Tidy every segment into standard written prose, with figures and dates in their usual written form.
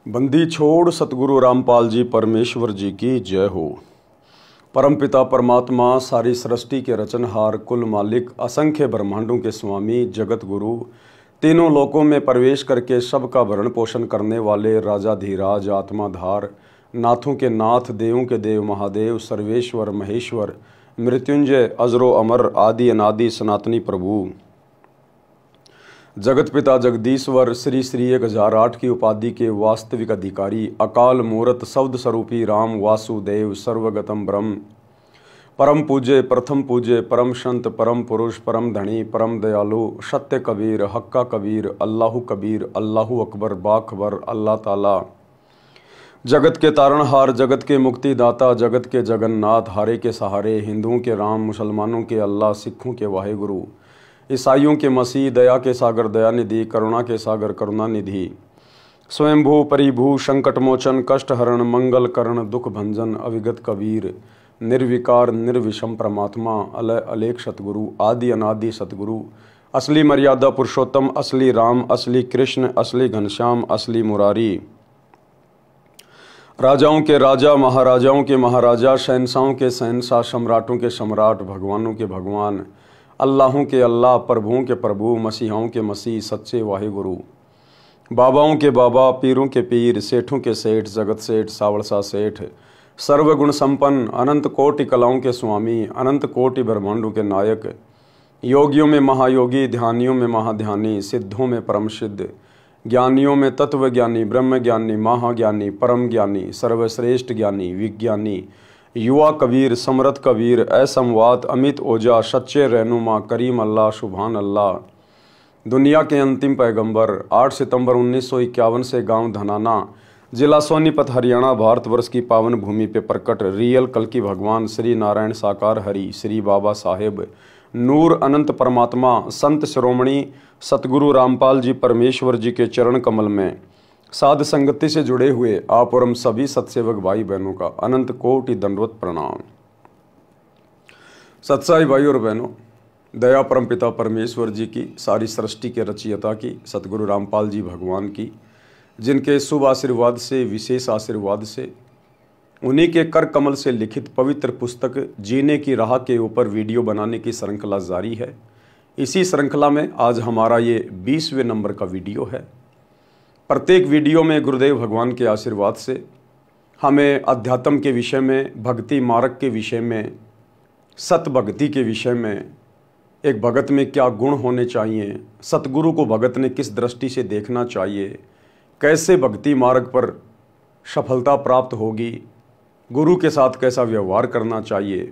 बंदी छोड़ सतगुरु रामपाल जी परमेश्वर जी की जय हो। परमपिता परमात्मा सारी सृष्टि के रचनहार, कुल मालिक, असंख्य ब्रह्मांडों के स्वामी, जगत गुरु, तीनों लोकों में प्रवेश करके सबका भरण पोषण करने वाले राजाधीराज, आत्माधार, नाथों के नाथ, देवों के देव महादेव, सर्वेश्वर महेश्वर, मृत्युंजय, अजरो अमर, आदि अनादि सनातनी प्रभु, जगत पिता जगदीश्वर, श्री श्री 1008 की उपाधि के वास्तविक अधिकारी, अकाल मूर्त शब्द स्वरूपी राम वासुदेव, सर्वगतम ब्रह्म, परम पूज्य, प्रथम पूज्य, परम संत, परम पुरुष, परम धनी, परम दयालु, सत्य कबीर, हक्का कबीर, अल्लाहु कबीर, अल्लाहु अकबर, बाखबर, अल्लाह ताला, जगत के तारणहार, जगत के मुक्तिदाता, जगत के जगन्नाथ, हारे के सहारे, हिंदुओं के राम, मुसलमानों के अल्लाह, सिखों के वाहेगुरु, ईसाइयों के मसीह, दया के सागर दयानिधि, करुणा के सागर करुणानिधि, स्वयंभू परिभू, संकट मोचन, कष्ट हरण, मंगल करण, दुख भंजन, अविगत कबीर, निर्विकार निर्विषम परमात्मा, अलय अलेख सतगुरु, आदि अनादि सतगुरु, असली मर्यादा पुरुषोत्तम, असली राम, असली कृष्ण, असली घनश्याम, असली मुरारी, राजाओं के राजा, महाराजाओं के महाराजा, शहंशाहों के शहंशाह, सम्राटों के सम्राट, भगवानों के भगवान, अल्लाहों के अल्लाह, प्रभुओं के प्रभु, मसीहाओं के मसीह, सच्चे वाहिगुरु, बाबाओं के बाबा, पीरों के पीर, सेठों के सेठ, जगत सेठ, सावड़सा सेठ, सर्वगुण संपन्न, अनंत कोटि कलाओं के स्वामी, अनंत कोटि ब्रह्मांडों के नायक, योगियों में महायोगी, ध्यानियों में महाध्यानी, सिद्धों में परम सिद्ध, ज्ञानियों में तत्व ज्ञानी, ब्रह्म ज्ञानी, महाज्ञानी, परम ज्ञानी, सर्वश्रेष्ठ ज्ञानी, विज्ञानी, युवा कबीर, समरथ कबीर, असमवात, अमित ओजा, सच्चे रहनुमा, करीम अल्लाह, सुभान अल्लाह, दुनिया के अंतिम पैगंबर, 8 सितंबर 1951 से गांव धनाना, जिला सोनीपत, हरियाणा, भारतवर्ष की पावन भूमि पे प्रकट रियल कल की भगवान श्री नारायण साकार हरि, श्री बाबा साहेब नूर अनंत परमात्मा, संत शिरोमणि सतगुरु रामपाल जी परमेश्वर जी के चरण कमल में साध संगति से जुड़े हुए आप और हम सभी सत्सेवक भाई बहनों का अनंत कोटि दंडवत प्रणाम। सत्साई भाई और बहनों, दया परम पिता परमेश्वर जी की, सारी सृष्टि के रचयिता की, सतगुरु रामपाल जी भगवान की, जिनके शुभ आशीर्वाद से, विशेष आशीर्वाद से, उन्हीं के कर कमल से लिखित पवित्र पुस्तक जीने की राह के ऊपर वीडियो बनाने की श्रृंखला जारी है। इसी श्रृंखला में आज हमारा ये 20वें नंबर का वीडियो है। प्रत्येक वीडियो में गुरुदेव भगवान के आशीर्वाद से हमें अध्यात्म के विषय में, भक्ति मार्ग के विषय में, सत भक्ति के विषय में, एक भगत में क्या गुण होने चाहिए, सतगुरु को भगत ने किस दृष्टि से देखना चाहिए, कैसे भक्ति मार्ग पर सफलता प्राप्त होगी, गुरु के साथ कैसा व्यवहार करना चाहिए,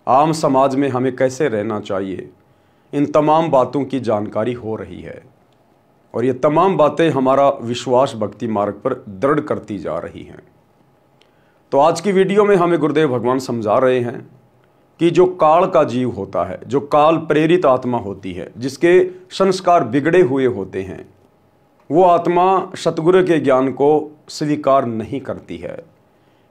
आम समाज में हमें कैसे रहना चाहिए, इन तमाम बातों की जानकारी हो रही है और ये तमाम बातें हमारा विश्वास भक्ति मार्ग पर दृढ़ करती जा रही हैं। तो आज की वीडियो में हमें गुरुदेव भगवान समझा रहे हैं कि जो काल का जीव होता है, जो काल प्रेरित आत्मा होती है, जिसके संस्कार बिगड़े हुए होते हैं, वो आत्मा सतगुरु के ज्ञान को स्वीकार नहीं करती है।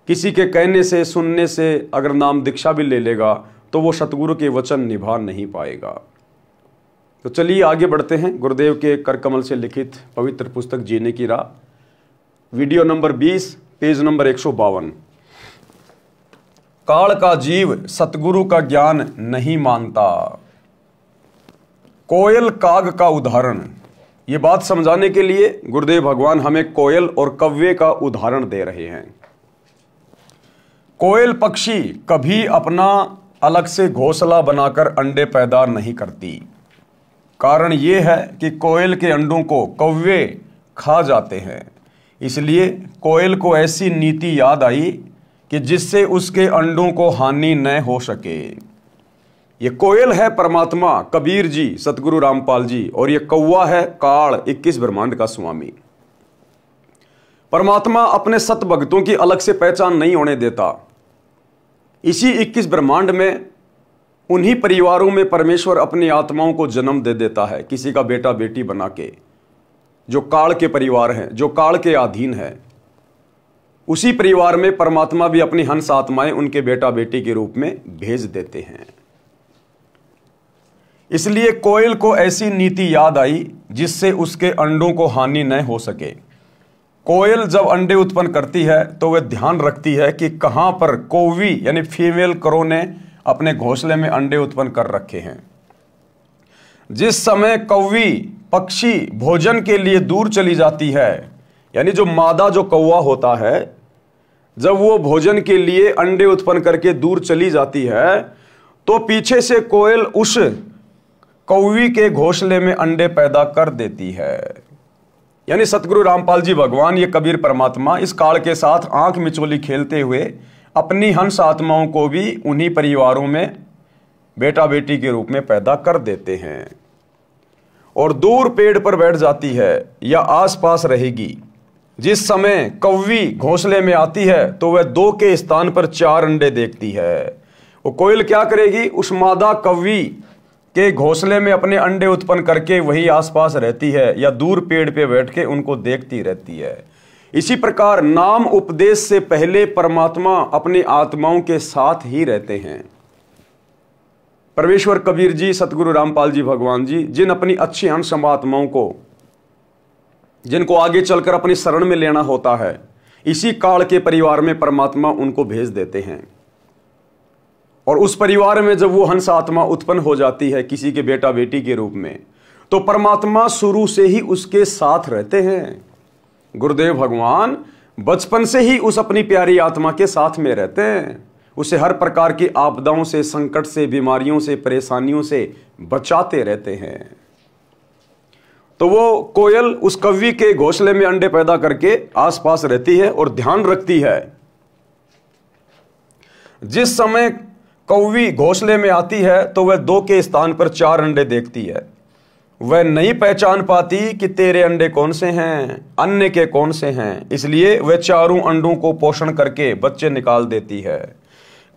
किसी के कहने से, सुनने से अगर नाम दीक्षा भी ले लेगा तो वो सतगुरु के वचन निभा नहीं पाएगा। तो चलिए आगे बढ़ते हैं गुरुदेव के कर कमल से लिखित पवित्र पुस्तक जीने की राह, वीडियो नंबर 20, पेज नंबर 152। काल का जीव सतगुरु का ज्ञान नहीं मानता। कोयल काग का उदाहरण, ये बात समझाने के लिए गुरुदेव भगवान हमें कोयल और कव्वे का उदाहरण दे रहे हैं। कोयल पक्षी कभी अपना अलग से घोंसला बनाकर अंडे पैदा नहीं करती। कारण ये है कि कोयल के अंडों को कौवे खा जाते हैं। इसलिए कोयल को ऐसी नीति याद आई कि जिससे उसके अंडों को हानि न हो सके। ये कोयल है परमात्मा कबीर जी, सतगुरु रामपाल जी, और ये कौवा है काल, 21 ब्रह्मांड का स्वामी। परमात्मा अपने सत भक्तों की अलग से पहचान नहीं होने देता। इसी 21 ब्रह्मांड में, उन्हीं परिवारों में परमेश्वर अपनी आत्माओं को जन्म दे देता है, किसी का बेटा बेटी बना के, जो काल के परिवार हैं, जो काल के अधीन है। उसी परिवार में परमात्मा भी अपनी हंस आत्माएं उनके बेटा बेटी के रूप में भेज देते हैं। इसलिए कोयल को ऐसी नीति याद आई जिससे उसके अंडों को हानि न हो सके। कोयल जब अंडे उत्पन्न करती है तो वह ध्यान रखती है कि कहां पर कौवी यानी फीमेल करो ने अपने घोंसले में अंडे उत्पन्न कर रखे हैं। जिस समय कौवी पक्षी भोजन के लिए दूर चली जाती है, यानी जो मादा जो कौवा होता है, जब वो भोजन के लिए अंडे उत्पन्न करके दूर चली जाती है तो पीछे से कोयल उस कौवी के घोंसले में अंडे पैदा कर देती है। यानी सतगुरु रामपाल जी भगवान, ये कबीर परमात्मा इस काल के साथ आंख मिचोली खेलते हुए अपनी हंस आत्माओं को भी उन्हीं परिवारों में बेटा बेटी के रूप में पैदा कर देते हैं और दूर पेड़ पर बैठ जाती है या आसपास रहेगी। जिस समय कौवी घोंसले में आती है तो वह 2 के स्थान पर 4 अंडे देखती है। वो कोयल क्या करेगी, उस मादा कौवी के घोंसले में अपने अंडे उत्पन्न करके वही आसपास रहती है या दूर पेड़ पे बैठ के उनको देखती रहती है। इसी प्रकार नाम उपदेश से पहले परमात्मा अपनी आत्माओं के साथ ही रहते हैं। परमेश्वर कबीर जी, सतगुरु रामपाल जी भगवान जी, जिन अपनी अच्छी अंश आत्माओं को, जिनको आगे चलकर अपनी शरण में लेना होता है, इसी काल के परिवार में परमात्मा उनको भेज देते हैं। और उस परिवार में जब वो हंस आत्मा उत्पन्न हो जाती है किसी के बेटा बेटी के रूप में, तो परमात्मा शुरू से ही उसके साथ रहते हैं। गुरुदेव भगवान बचपन से ही उस अपनी प्यारी आत्मा के साथ में रहते हैं, उसे हर प्रकार की आपदाओं से, संकट से, बीमारियों से, परेशानियों से बचाते रहते हैं। तो वो कोयल उस कौवी के घोंसले में अंडे पैदा करके आसपास रहती है और ध्यान रखती है। जिस समय कौवी घोंसले में आती है तो वह 2 के स्थान पर 4 अंडे देखती है। वह नहीं पहचान पाती कि तेरे अंडे कौन से हैं, अन्य के कौन से हैं, इसलिए वह 4 अंडों को पोषण करके बच्चे निकाल देती है।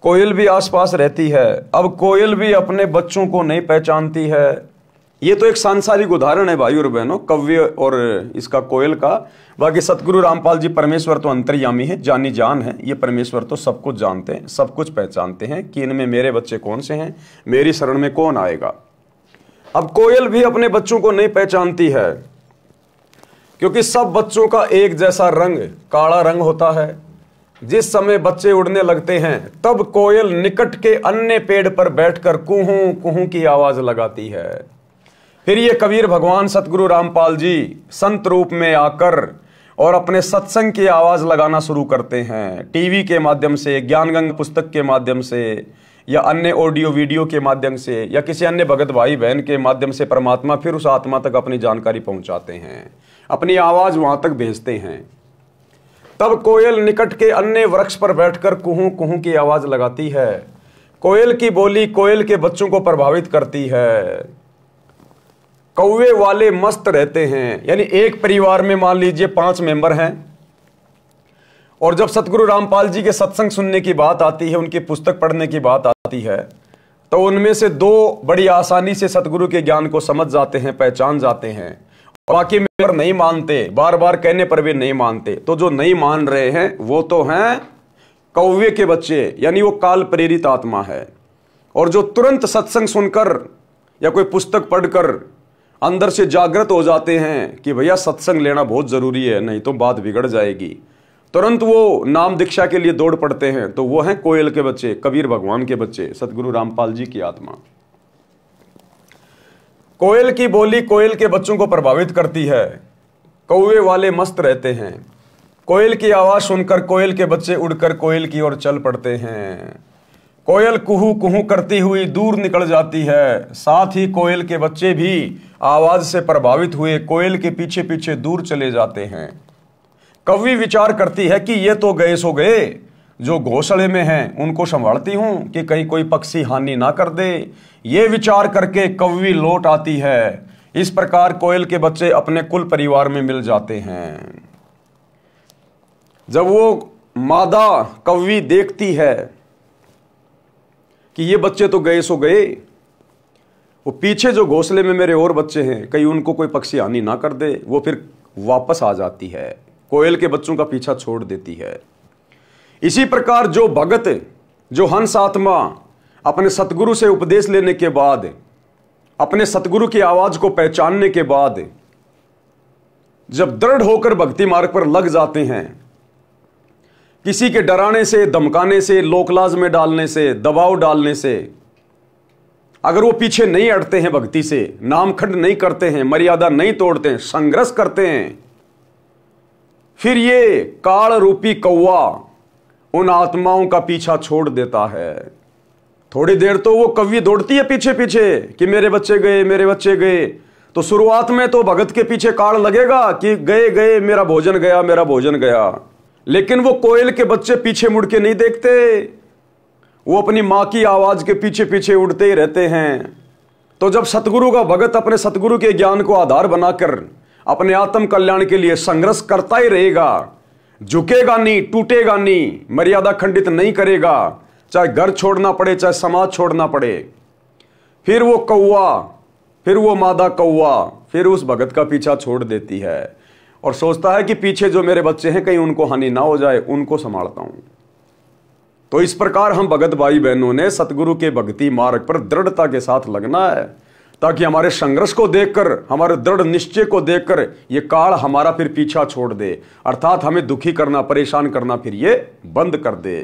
कोयल भी आसपास रहती है। अब कोयल भी अपने बच्चों को नहीं पहचानती है। ये तो एक सांसारिक उदाहरण है भाई और बहनों, कव्य और इसका कोयल का। बाकी सतगुरु रामपाल जी परमेश्वर तो अंतर्यामी है, जानी जान है। ये परमेश्वर तो सब कुछ जानते हैं, सब कुछ पहचानते हैं कि इनमें मेरे बच्चे कौन से हैं, मेरी शरण में कौन आएगा। अब कोयल भी अपने बच्चों को नहीं पहचानती है, क्योंकि सब बच्चों का एक जैसा रंग, काला रंग होता है। जिस समय बच्चे उड़ने लगते हैं तब कोयल निकट के अन्य पेड़ पर बैठकर कुहू कुहू की आवाज लगाती है। फिर ये कबीर भगवान सतगुरु रामपाल जी संत रूप में आकर और अपने सत्संग की आवाज लगाना शुरू करते हैं। टीवी के माध्यम से, ज्ञानगंगा पुस्तक के माध्यम से, या अन्य ऑडियो वीडियो के माध्यम से, या किसी अन्य भगत भाई बहन के माध्यम से परमात्मा फिर उस आत्मा तक अपनी जानकारी पहुंचाते हैं, अपनी आवाज वहां तक भेजते हैं। तब कोयल निकट के अन्य वृक्ष पर बैठकर कुहू कुहू की आवाज लगाती है। कोयल की बोली कोयल के बच्चों को प्रभावित करती है। कौवे वाले मस्त रहते हैं। यानी एक परिवार में मान लीजिए 5 मेंबर हैं, और जब सतगुरु रामपाल जी के सत्संग सुनने की बात आती है, उनकी पुस्तक पढ़ने की बात आती है, तो उनमें से 2 बड़ी आसानी से सतगुरु के ज्ञान को समझ जाते हैं, पहचान जाते हैं। बाकी मेंबर नहीं मानते, बार बार कहने पर भी नहीं मानते। तो जो नहीं मान रहे हैं वो तो हैं कौवे के बच्चे, यानी वो काल प्रेरित आत्मा है। और जो तुरंत सत्संग सुनकर या कोई पुस्तक पढ़कर अंदर से जागृत हो जाते हैं कि भैया सत्संग लेना बहुत जरूरी है, नहीं तो बात बिगड़ जाएगी, तुरंत वो नाम दीक्षा के लिए दौड़ पड़ते हैं। तो वो हैं कोयल के बच्चे, कबीर भगवान के बच्चे, सतगुरु रामपाल जी की आत्मा। कोयल की बोली कोयल के बच्चों को प्रभावित करती है। कौवे वाले मस्त रहते हैं। कोयल की आवाज सुनकर कोयल के बच्चे उड़कर कोयल की ओर चल पड़ते हैं। कोयल कुहू कुहू करती हुई दूर निकल जाती है। साथ ही कोयल के बच्चे भी आवाज से प्रभावित हुए कोयल के पीछे पीछे दूर चले जाते हैं। कौवी विचार करती है कि ये तो गए सो गए, जो घोंसले में हैं उनको संभालती हूं कि कहीं कोई पक्षी हानि ना कर दे। ये विचार करके कौवी लौट आती है। इस प्रकार कोयल के बच्चे अपने कुल परिवार में मिल जाते हैं। जब वो मादा कौवी देखती है कि ये बच्चे तो गए सो गए, वो पीछे जो घोंसले में मेरे और बच्चे हैं कहीं उनको कोई पक्षी हानि ना कर दे, वो फिर वापस आ जाती है, कोयल के बच्चों का पीछा छोड़ देती है। इसी प्रकार जो भगत, जो हंस आत्मा अपने सतगुरु से उपदेश लेने के बाद, अपने सतगुरु की आवाज को पहचानने के बाद जब दृढ़ होकर भक्ति मार्ग पर लग जाते हैं, किसी के डराने से, धमकाने से, लोकलाज में डालने से, दबाव डालने से अगर वो पीछे नहीं हटते हैं, भक्ति से नामखंड नहीं करते हैं, मर्यादा नहीं तोड़ते हैं, संघर्ष करते हैं, फिर ये काल रूपी कौवा उन आत्माओं का पीछा छोड़ देता है। थोड़ी देर तो वो कौवी दौड़ती है पीछे पीछे कि मेरे बच्चे गए, मेरे बच्चे गए। तो शुरुआत में तो भगत के पीछे काल लगेगा कि गए गए, मेरा भोजन गया, मेरा भोजन गया। लेकिन वो कोयल के बच्चे पीछे मुड़ के नहीं देखते, वो अपनी मां की आवाज के पीछे पीछे उड़ते ही रहते हैं। तो जब सतगुरु का भगत अपने सतगुरु के ज्ञान को आधार बनाकर अपने आत्म कल्याण के लिए संघर्ष करता ही रहेगा, झुकेगा नहीं, टूटेगा नहीं, मर्यादा खंडित नहीं करेगा, चाहे घर छोड़ना पड़े, चाहे समाज छोड़ना पड़े, फिर वो कौवा, फिर वो मादा कौवा फिर उस भगत का पीछा छोड़ देती है और सोचता है कि पीछे जो मेरे बच्चे हैं कहीं उनको हानि ना हो जाए, उनको संभालता हूं। तो इस प्रकार हम भगत भाई बहनों ने सतगुरु के भक्ति मार्ग पर दृढ़ता के साथ लगना है, ताकि हमारे संघर्ष को देखकर, हमारे दृढ़ निश्चय को देखकर ये काल हमारा फिर पीछा छोड़ दे, अर्थात हमें दुखी करना, परेशान करना फिर ये बंद कर दे।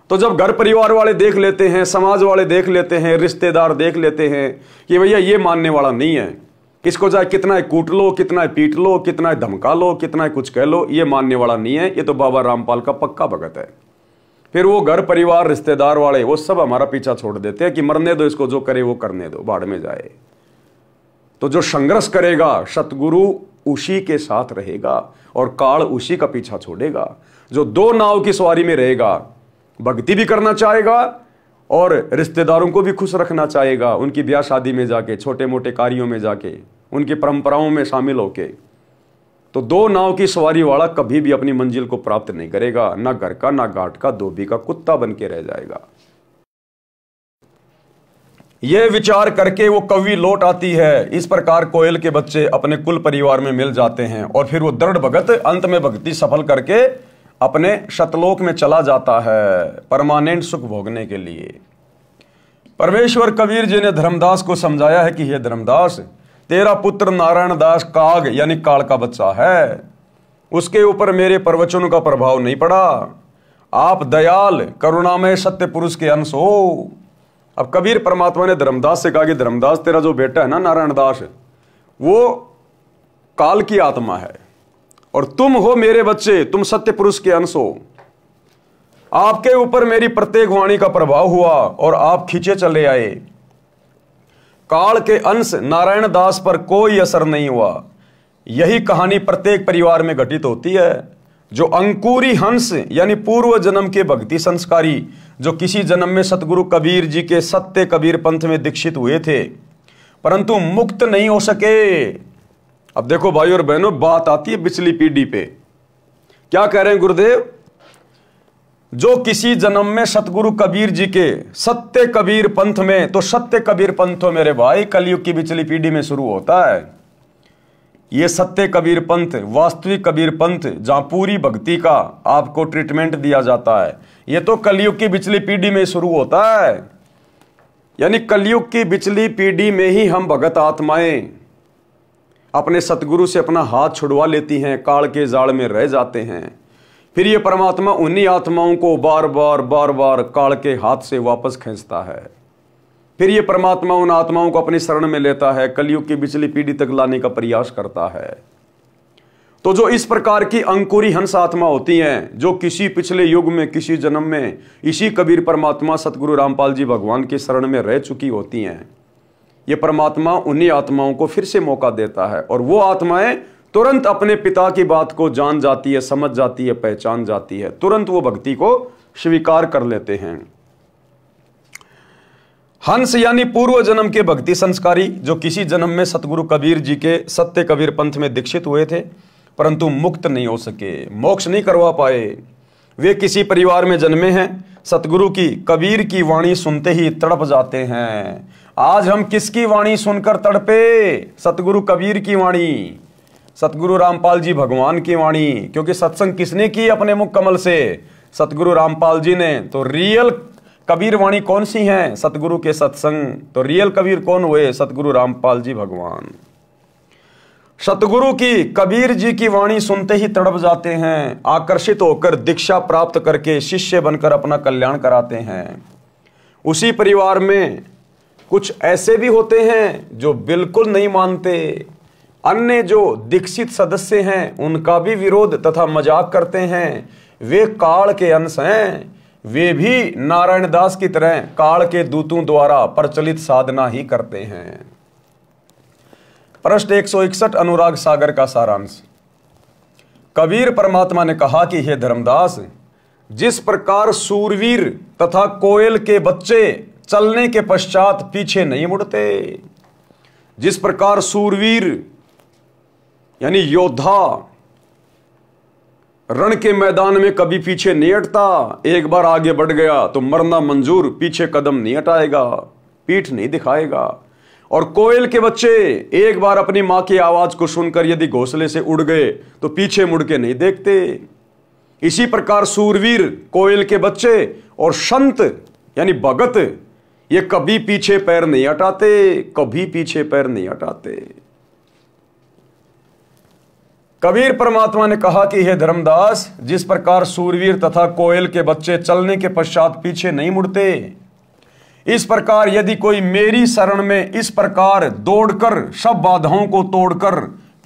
तो जब घर परिवार वाले देख लेते हैं, समाज वाले देख लेते हैं, रिश्तेदार देख लेते हैं कि भैया ये मानने वाला नहीं है, इसको चाहे कितना है कूट लो, कितना है पीट लो, कितना है धमका लो, कितना है कुछ कह लो, ये मानने वाला नहीं है, ये तो बाबा रामपाल का पक्का भगत है, फिर वो घर परिवार रिश्तेदार वाले वो सब हमारा पीछा छोड़ देते हैं कि मरने दो इसको, जो करे वो करने दो, बाढ़ में जाए। तो जो संघर्ष करेगा सतगुरु उसी के साथ रहेगा और काल उसी का पीछा छोड़ेगा। जो दो नाव की सवारी में रहेगा, भक्ति भी करना चाहेगा और रिश्तेदारों को भी खुश रखना चाहेगा, उनकी ब्याह शादी में जाके, छोटे मोटे कार्यों में जाके, उनकी परंपराओं में शामिल होके, तो दो नाव की सवारी वाला कभी भी अपनी मंजिल को प्राप्त नहीं करेगा, ना घर का, ना घाट का, धोबी का कुत्ता बन के रह जाएगा। यह विचार करके वो कौवी लौट आती है। इस प्रकार कोयल के बच्चे अपने कुल परिवार में मिल जाते हैं और फिर वो दृढ़ भगत अंत में भक्ति सफल करके अपने शतलोक में चला जाता है परमानेंट सुख भोगने के लिए। परमेश्वर कबीर जी ने धर्मदास को समझाया है कि हे धर्मदास, तेरा पुत्र नारायण दास काग यानी काल का बच्चा है, उसके ऊपर मेरे प्रवचनों का प्रभाव नहीं पड़ा। आप दयाल करुणामय सत्य पुरुष के अंश हो। अब कबीर परमात्मा ने धर्मदास से कहा कि धर्मदास, तेरा जो बेटा है ना नारायण दास, वो काल की आत्मा है और तुम हो मेरे बच्चे, तुम सत्य पुरुष के अंश हो। आपके ऊपर मेरी प्रत्येक वाणी का प्रभाव हुआ और आप खींचे चले आए। काल के अंश नारायण दास पर कोई असर नहीं हुआ। यही कहानी प्रत्येक परिवार में घटित होती है। जो अंकुरी हंस यानी पूर्व जन्म के भक्ति संस्कारी, जो किसी जन्म में सतगुरु कबीर जी के सत्य कबीर पंथ में दीक्षित हुए थे परंतु मुक्त नहीं हो सके। अब देखो भाई और बहनों, बात आती है पिछली पीढ़ी पे। क्या कह रहे हैं गुरुदेव? जो किसी जन्म में सतगुरु कबीर जी के सत्य कबीर पंथ में, तो सत्य कबीर पंथ हो मेरे भाई कलयुग की पिछली पीढ़ी में शुरू होता है। ये सत्य कबीर पंथ, वास्तविक कबीर पंथ, जहां पूरी भक्ति का आपको ट्रीटमेंट दिया जाता है, ये तो कलयुग की पिछली पीढ़ी में शुरू होता है। यानी कलयुग की पिछली पीढ़ी में ही हम भगत आत्माएं अपने सतगुरु से अपना हाथ छुड़वा लेती हैं, काल के जाल में रह जाते हैं। फिर ये परमात्मा उन्हीं आत्माओं को बार बार काल के हाथ से वापस खींचता है। फिर ये परमात्मा उन आत्माओं को अपनी शरण में लेता है, कलयुग की पिछली पीढ़ी तक लाने का प्रयास करता है। तो जो इस प्रकार की अंकुरी हंस आत्मा होती हैं, जो किसी पिछले युग में, किसी जन्म में इसी कबीर परमात्मा सतगुरु रामपाल जी भगवान की शरण में रह चुकी होती हैं, ये परमात्मा उन्हीं आत्माओं को फिर से मौका देता है और वो आत्माएं तुरंत अपने पिता की बात को जान जाती है, समझ जाती है, पहचान जाती है, तुरंत वो भक्ति को स्वीकार कर लेते हैं। हंस यानी पूर्व जन्म के भक्ति संस्कारी, जो किसी जन्म में सतगुरु कबीर जी के सत्य कबीर पंथ में दीक्षित हुए थे परंतु मुक्त नहीं हो सके, मोक्ष नहीं करवा पाए। वे किसी परिवार में जन्मे हैं, सतगुरु की कबीर की वाणी सुनते ही तड़प जाते हैं। आज हम किसकी वाणी सुनकर तड़पे? सतगुरु कबीर की वाणी, सतगुरु रामपाल जी भगवान की वाणी। क्योंकि सत्संग किसने की अपने मुख कमल से? सतगुरु रामपाल जी ने। तो रियल कबीर वाणी कौन सी है? सतगुरु के सत्संग। तो रियल कबीर कौन हुए? सतगुरु रामपाल जी भगवान। सतगुरु की, कबीर जी की वाणी सुनते ही तड़प जाते हैं, आकर्षित होकर दीक्षा प्राप्त करके शिष्य बनकर अपना कल्याण कराते हैं। उसी परिवार में कुछ ऐसे भी होते हैं जो बिल्कुल नहीं मानते, अन्य जो दीक्षित सदस्य हैं उनका भी विरोध तथा मजाक करते हैं। वे काल के अंश हैं, वे भी नारायण दास की तरह काल के दूतों द्वारा प्रचलित साधना ही करते हैं। पृष्ठ 161 अनुराग सागर का सारांश। कबीर परमात्मा ने कहा कि हे धर्मदास, जिस प्रकार सूरवीर तथा कोयल के बच्चे चलने के पश्चात पीछे नहीं मुड़ते, जिस प्रकार सूरवीर यानी योद्धा रण के मैदान में कभी पीछे नहीं हटता, एक बार आगे बढ़ गया तो मरना मंजूर, पीछे कदम नहीं हटाएगा, पीठ नहीं दिखाएगा। और कोयल के बच्चे एक बार अपनी मां की आवाज को सुनकर यदि घोंसले से उड़ गए तो पीछे मुड़ के नहीं देखते। इसी प्रकार सूरवीर, कोयल के बच्चे और संत यानी भगत, ये कभी पीछे पैर नहीं हटाते, कभी पीछे पैर नहीं हटाते। कबीर परमात्मा ने कहा कि हे धर्मदास, जिस प्रकार सूरवीर तथा कोयल के बच्चे चलने के पश्चात पीछे नहीं मुड़ते, इस प्रकार यदि कोई मेरी शरण में इस प्रकार दौड़कर सब बाधाओं को तोड़कर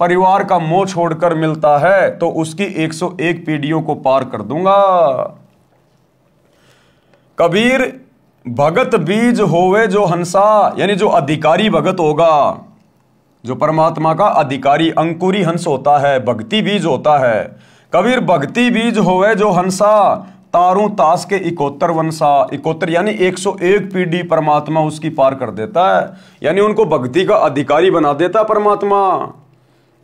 परिवार का मोह छोड़कर मिलता है तो उसकी 101 पीढ़ियों को पार कर दूंगा। कबीर, भगत बीज होवे जो हंसा, यानी जो अधिकारी भगत होगा, जो परमात्मा का अधिकारी अंकुरी हंस होता है, भक्ति बीज होता है। कबीर, भक्ति बीज होवे जो हंसा, तारू तास के 71 वंशा, 71 यानी 101 पीढ़ी परमात्मा उसकी पार कर देता है, यानी उनको भक्ति का अधिकारी बना देता परमात्मा।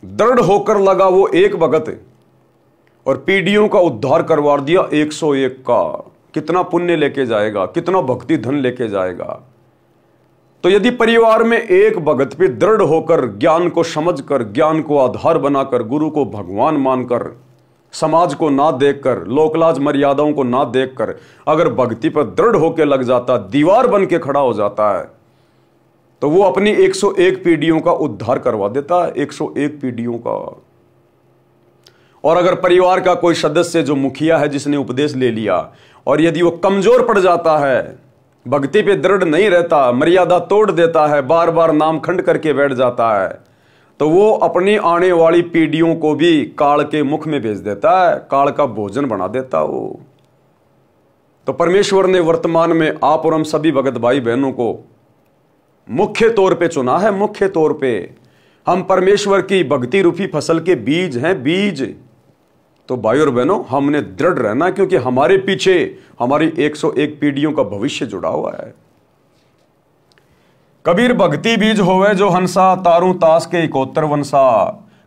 दृढ़ होकर लगा वो एक भगत और पीढ़ियों का उद्धार करवा दिया 101 का। कितना पुण्य लेके जाएगा, कितना भक्ति धन लेके जाएगा। तो यदि परिवार में एक भगत पे दृढ़ होकर ज्ञान को समझकर, ज्ञान को आधार बनाकर, गुरु को भगवान मानकर, समाज को ना देखकर, लोकलाज मर्यादाओं को ना देखकर अगर भक्ति पर दृढ़ होकर लग जाता, दीवार बन के खड़ा हो जाता है, तो वो अपनी 101 पीढ़ियों का उद्धार करवा देता है, 101 पीढ़ियों का। और अगर परिवार का कोई सदस्य जो मुखिया है, जिसने उपदेश ले लिया, और यदि वो कमजोर पड़ जाता है, भक्ति पे दृढ़ नहीं रहता, मर्यादा तोड़ देता है, बार बार नाम खंड करके बैठ जाता है, तो वो अपनी आने वाली पीढ़ियों को भी काल के मुख में भेज देता है, काल का भोजन बना देता वो। तो परमेश्वर ने वर्तमान में आप और हम सभी भगत भाई बहनों को मुख्य तौर पे चुना है। मुख्य तौर पे हम परमेश्वर की भक्ति रूपी फसल के बीज हैं, बीज। तो भाई और बहनों, हमने दृढ़ रहना, क्योंकि हमारे पीछे हमारी 101 पीढ़ियों का भविष्य जुड़ा हुआ है। कबीर, भक्ति बीज होवे जो हंसा, तारू तास के 71 वंशा।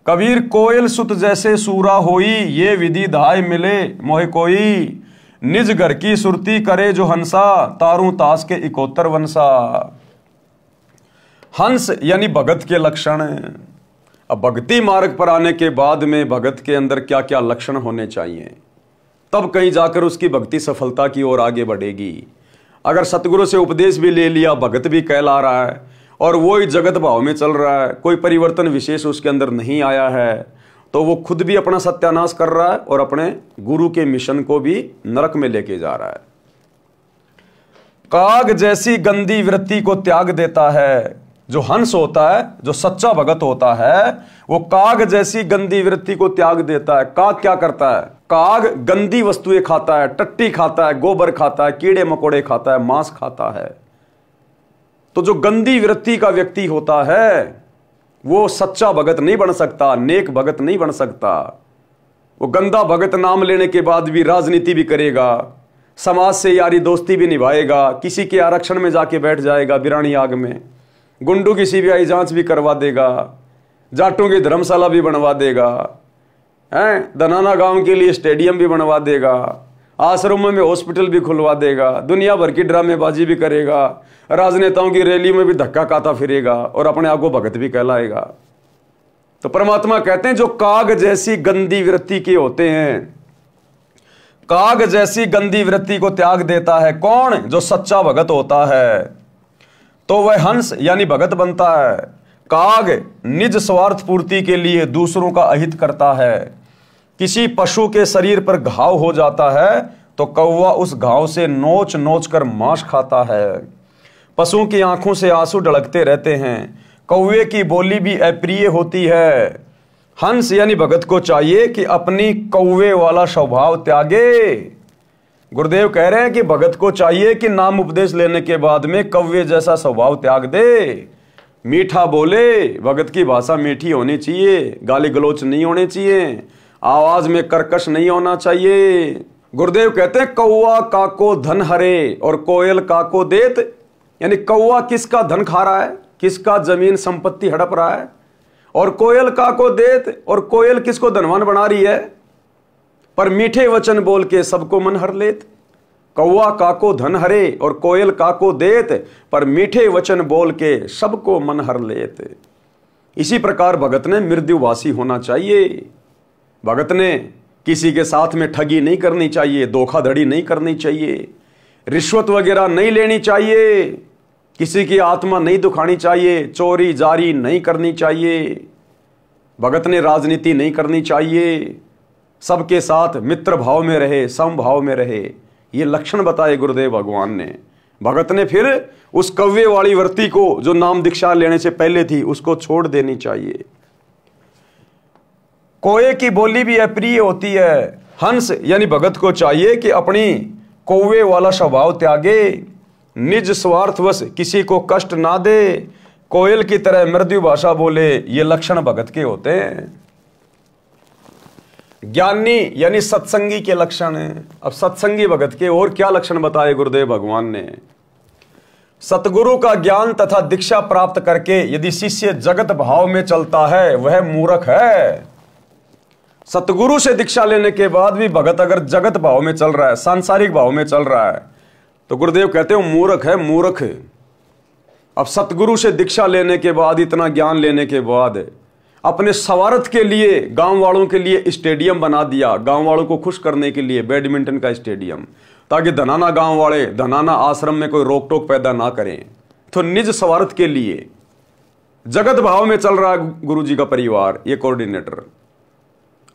कबीर, कोयल सुत जैसे सूरा होई, ये विधि धाय मिले मोहे कोई। निज घर की सुरती करे जो हंसा, तारू तास के 71 वंशा। हंस यानी भगत के लक्षण। अब भक्ति मार्ग पर आने के बाद में भगत के अंदर क्या क्या लक्षण होने चाहिए, तब कहीं जाकर उसकी भक्ति सफलता की ओर आगे बढ़ेगी। अगर सतगुरु से उपदेश भी ले लिया, भगत भी कहला रहा है और वो ही जगत भाव में चल रहा है, कोई परिवर्तन विशेष उसके अंदर नहीं आया है, तो वो खुद भी अपना सत्यानाश कर रहा है और अपने गुरु के मिशन को भी नरक में लेके जा रहा है। काग जैसी गंदी वृत्ति को त्याग देता है। जो हंस होता है, जो सच्चा भगत होता है, वो काग जैसी गंदी वृत्ति को त्याग देता है। काग क्या करता है? काग गंदी वस्तुएं खाता है, टट्टी खाता है, गोबर खाता है, कीड़े मकोड़े खाता है, मांस खाता है। तो जो गंदी वृत्ति का व्यक्ति होता है वो सच्चा भगत नहीं बन सकता, नेक भगत नहीं बन सकता। वो गंदा भगत नाम लेने के बाद भी राजनीति भी करेगा, समाज से यारी दोस्ती भी निभाएगा, किसी के आरक्षण में जाके बैठ जाएगा बिरानी आग में, गुंडों की सीबीआई जांच भी करवा देगा, जाटों की धर्मशाला भी बनवा देगा, दनाना गांव के लिए स्टेडियम भी बनवा देगा, आश्रमों में हॉस्पिटल भी खुलवा देगा, दुनिया भर की ड्रामेबाजी भी करेगा, राजनेताओं की रैली में भी धक्का खाता फिरेगा और अपने आप को भगत भी कहलाएगा। तो परमात्मा कहते हैं जो काग जैसी गंदी वृत्ति के होते हैं, काग जैसी गंदी वृत्ति को त्याग देता है कौन? जो सच्चा भगत होता है। तो वह हंस यानी भगत बनता है। काग निज स्वार्थ पूर्ति के लिए दूसरों का अहित करता है। किसी पशु के शरीर पर घाव हो जाता है तो कौवा उस घाव से नोच नोच कर मांस खाता है। पशुओं की आंखों से आंसू ढलकते रहते हैं। कौवे की बोली भी अप्रिय होती है। हंस यानी भगत को चाहिए कि अपनी कौवे वाला स्वभाव त्यागे। गुरुदेव कह रहे हैं कि भगत को चाहिए कि नाम उपदेश लेने के बाद में कौवे जैसा स्वभाव त्याग दे, मीठा बोले। भगत की भाषा मीठी होनी चाहिए, गाली गलोच नहीं होने चाहिए, आवाज में कर्कश नहीं होना चाहिए। गुरुदेव कहते हैं कौवा काको धन हरे और कोयल काको देत, यानी कौवा किसका धन खा रहा है, किसका जमीन संपत्ति हड़प रहा है, और कोयल काको देत, और कोयल किसको धनवान बना रही है, पर मीठे वचन बोल के सबको मन हर लेत। कौवा काको धन हरे और कोयल काको देत, पर मीठे वचन बोल के सबको मन हर लेत। इसी प्रकार भगत ने मृदुभाषी होना चाहिए। भगत ने किसी के साथ में ठगी नहीं करनी चाहिए, धोखाधड़ी नहीं करनी चाहिए, रिश्वत वगैरह नहीं लेनी चाहिए, किसी की आत्मा नहीं दुखानी चाहिए, चोरी जारी नहीं करनी चाहिए। भगत ने राजनीति नहीं करनी चाहिए, सबके साथ मित्र भाव में रहे, समभाव में रहे। ये लक्षण बताए गुरुदेव भगवान ने। भगत ने फिर उस कव्य वाली वृत्ति को जो नाम दीक्षा लेने से पहले थी उसको छोड़ देनी चाहिए। कोए की बोली भी अप्रिय होती है। हंस यानी भगत को चाहिए कि अपनी कौवे वाला स्वभाव त्यागे, निज स्वार्थवश किसी को कष्ट ना दे, कोयल की तरह मृदु भाषा बोले। ये लक्षण भगत के होते हैं। ज्ञानी यानी सत्संगी के लक्षण हैं। अब सत्संगी भगत के और क्या लक्षण बताए गुरुदेव भगवान ने। सतगुरु का ज्ञान तथा दीक्षा प्राप्त करके यदि शिष्य जगत भाव में चलता है वह मूर्ख है। सतगुरु से दीक्षा लेने के बाद भी भगत अगर जगत भाव में चल रहा है, सांसारिक भाव में चल रहा है, तो गुरुदेव कहते हो मूर्ख है, मूर्ख। अब सतगुरु से दीक्षा लेने के बाद, इतना ज्ञान लेने के बाद अपने स्वार्थ के लिए गांव वालों के लिए स्टेडियम बना दिया, गांव वालों को खुश करने के लिए बैडमिंटन का स्टेडियम, ताकि धनाना गांव वाले धनाना आश्रम में कोई रोक टोक पैदा ना करें। तो निज स्वार्थ के लिए जगत भाव में चल रहा है गुरुजी का परिवार। ये कोऑर्डिनेटर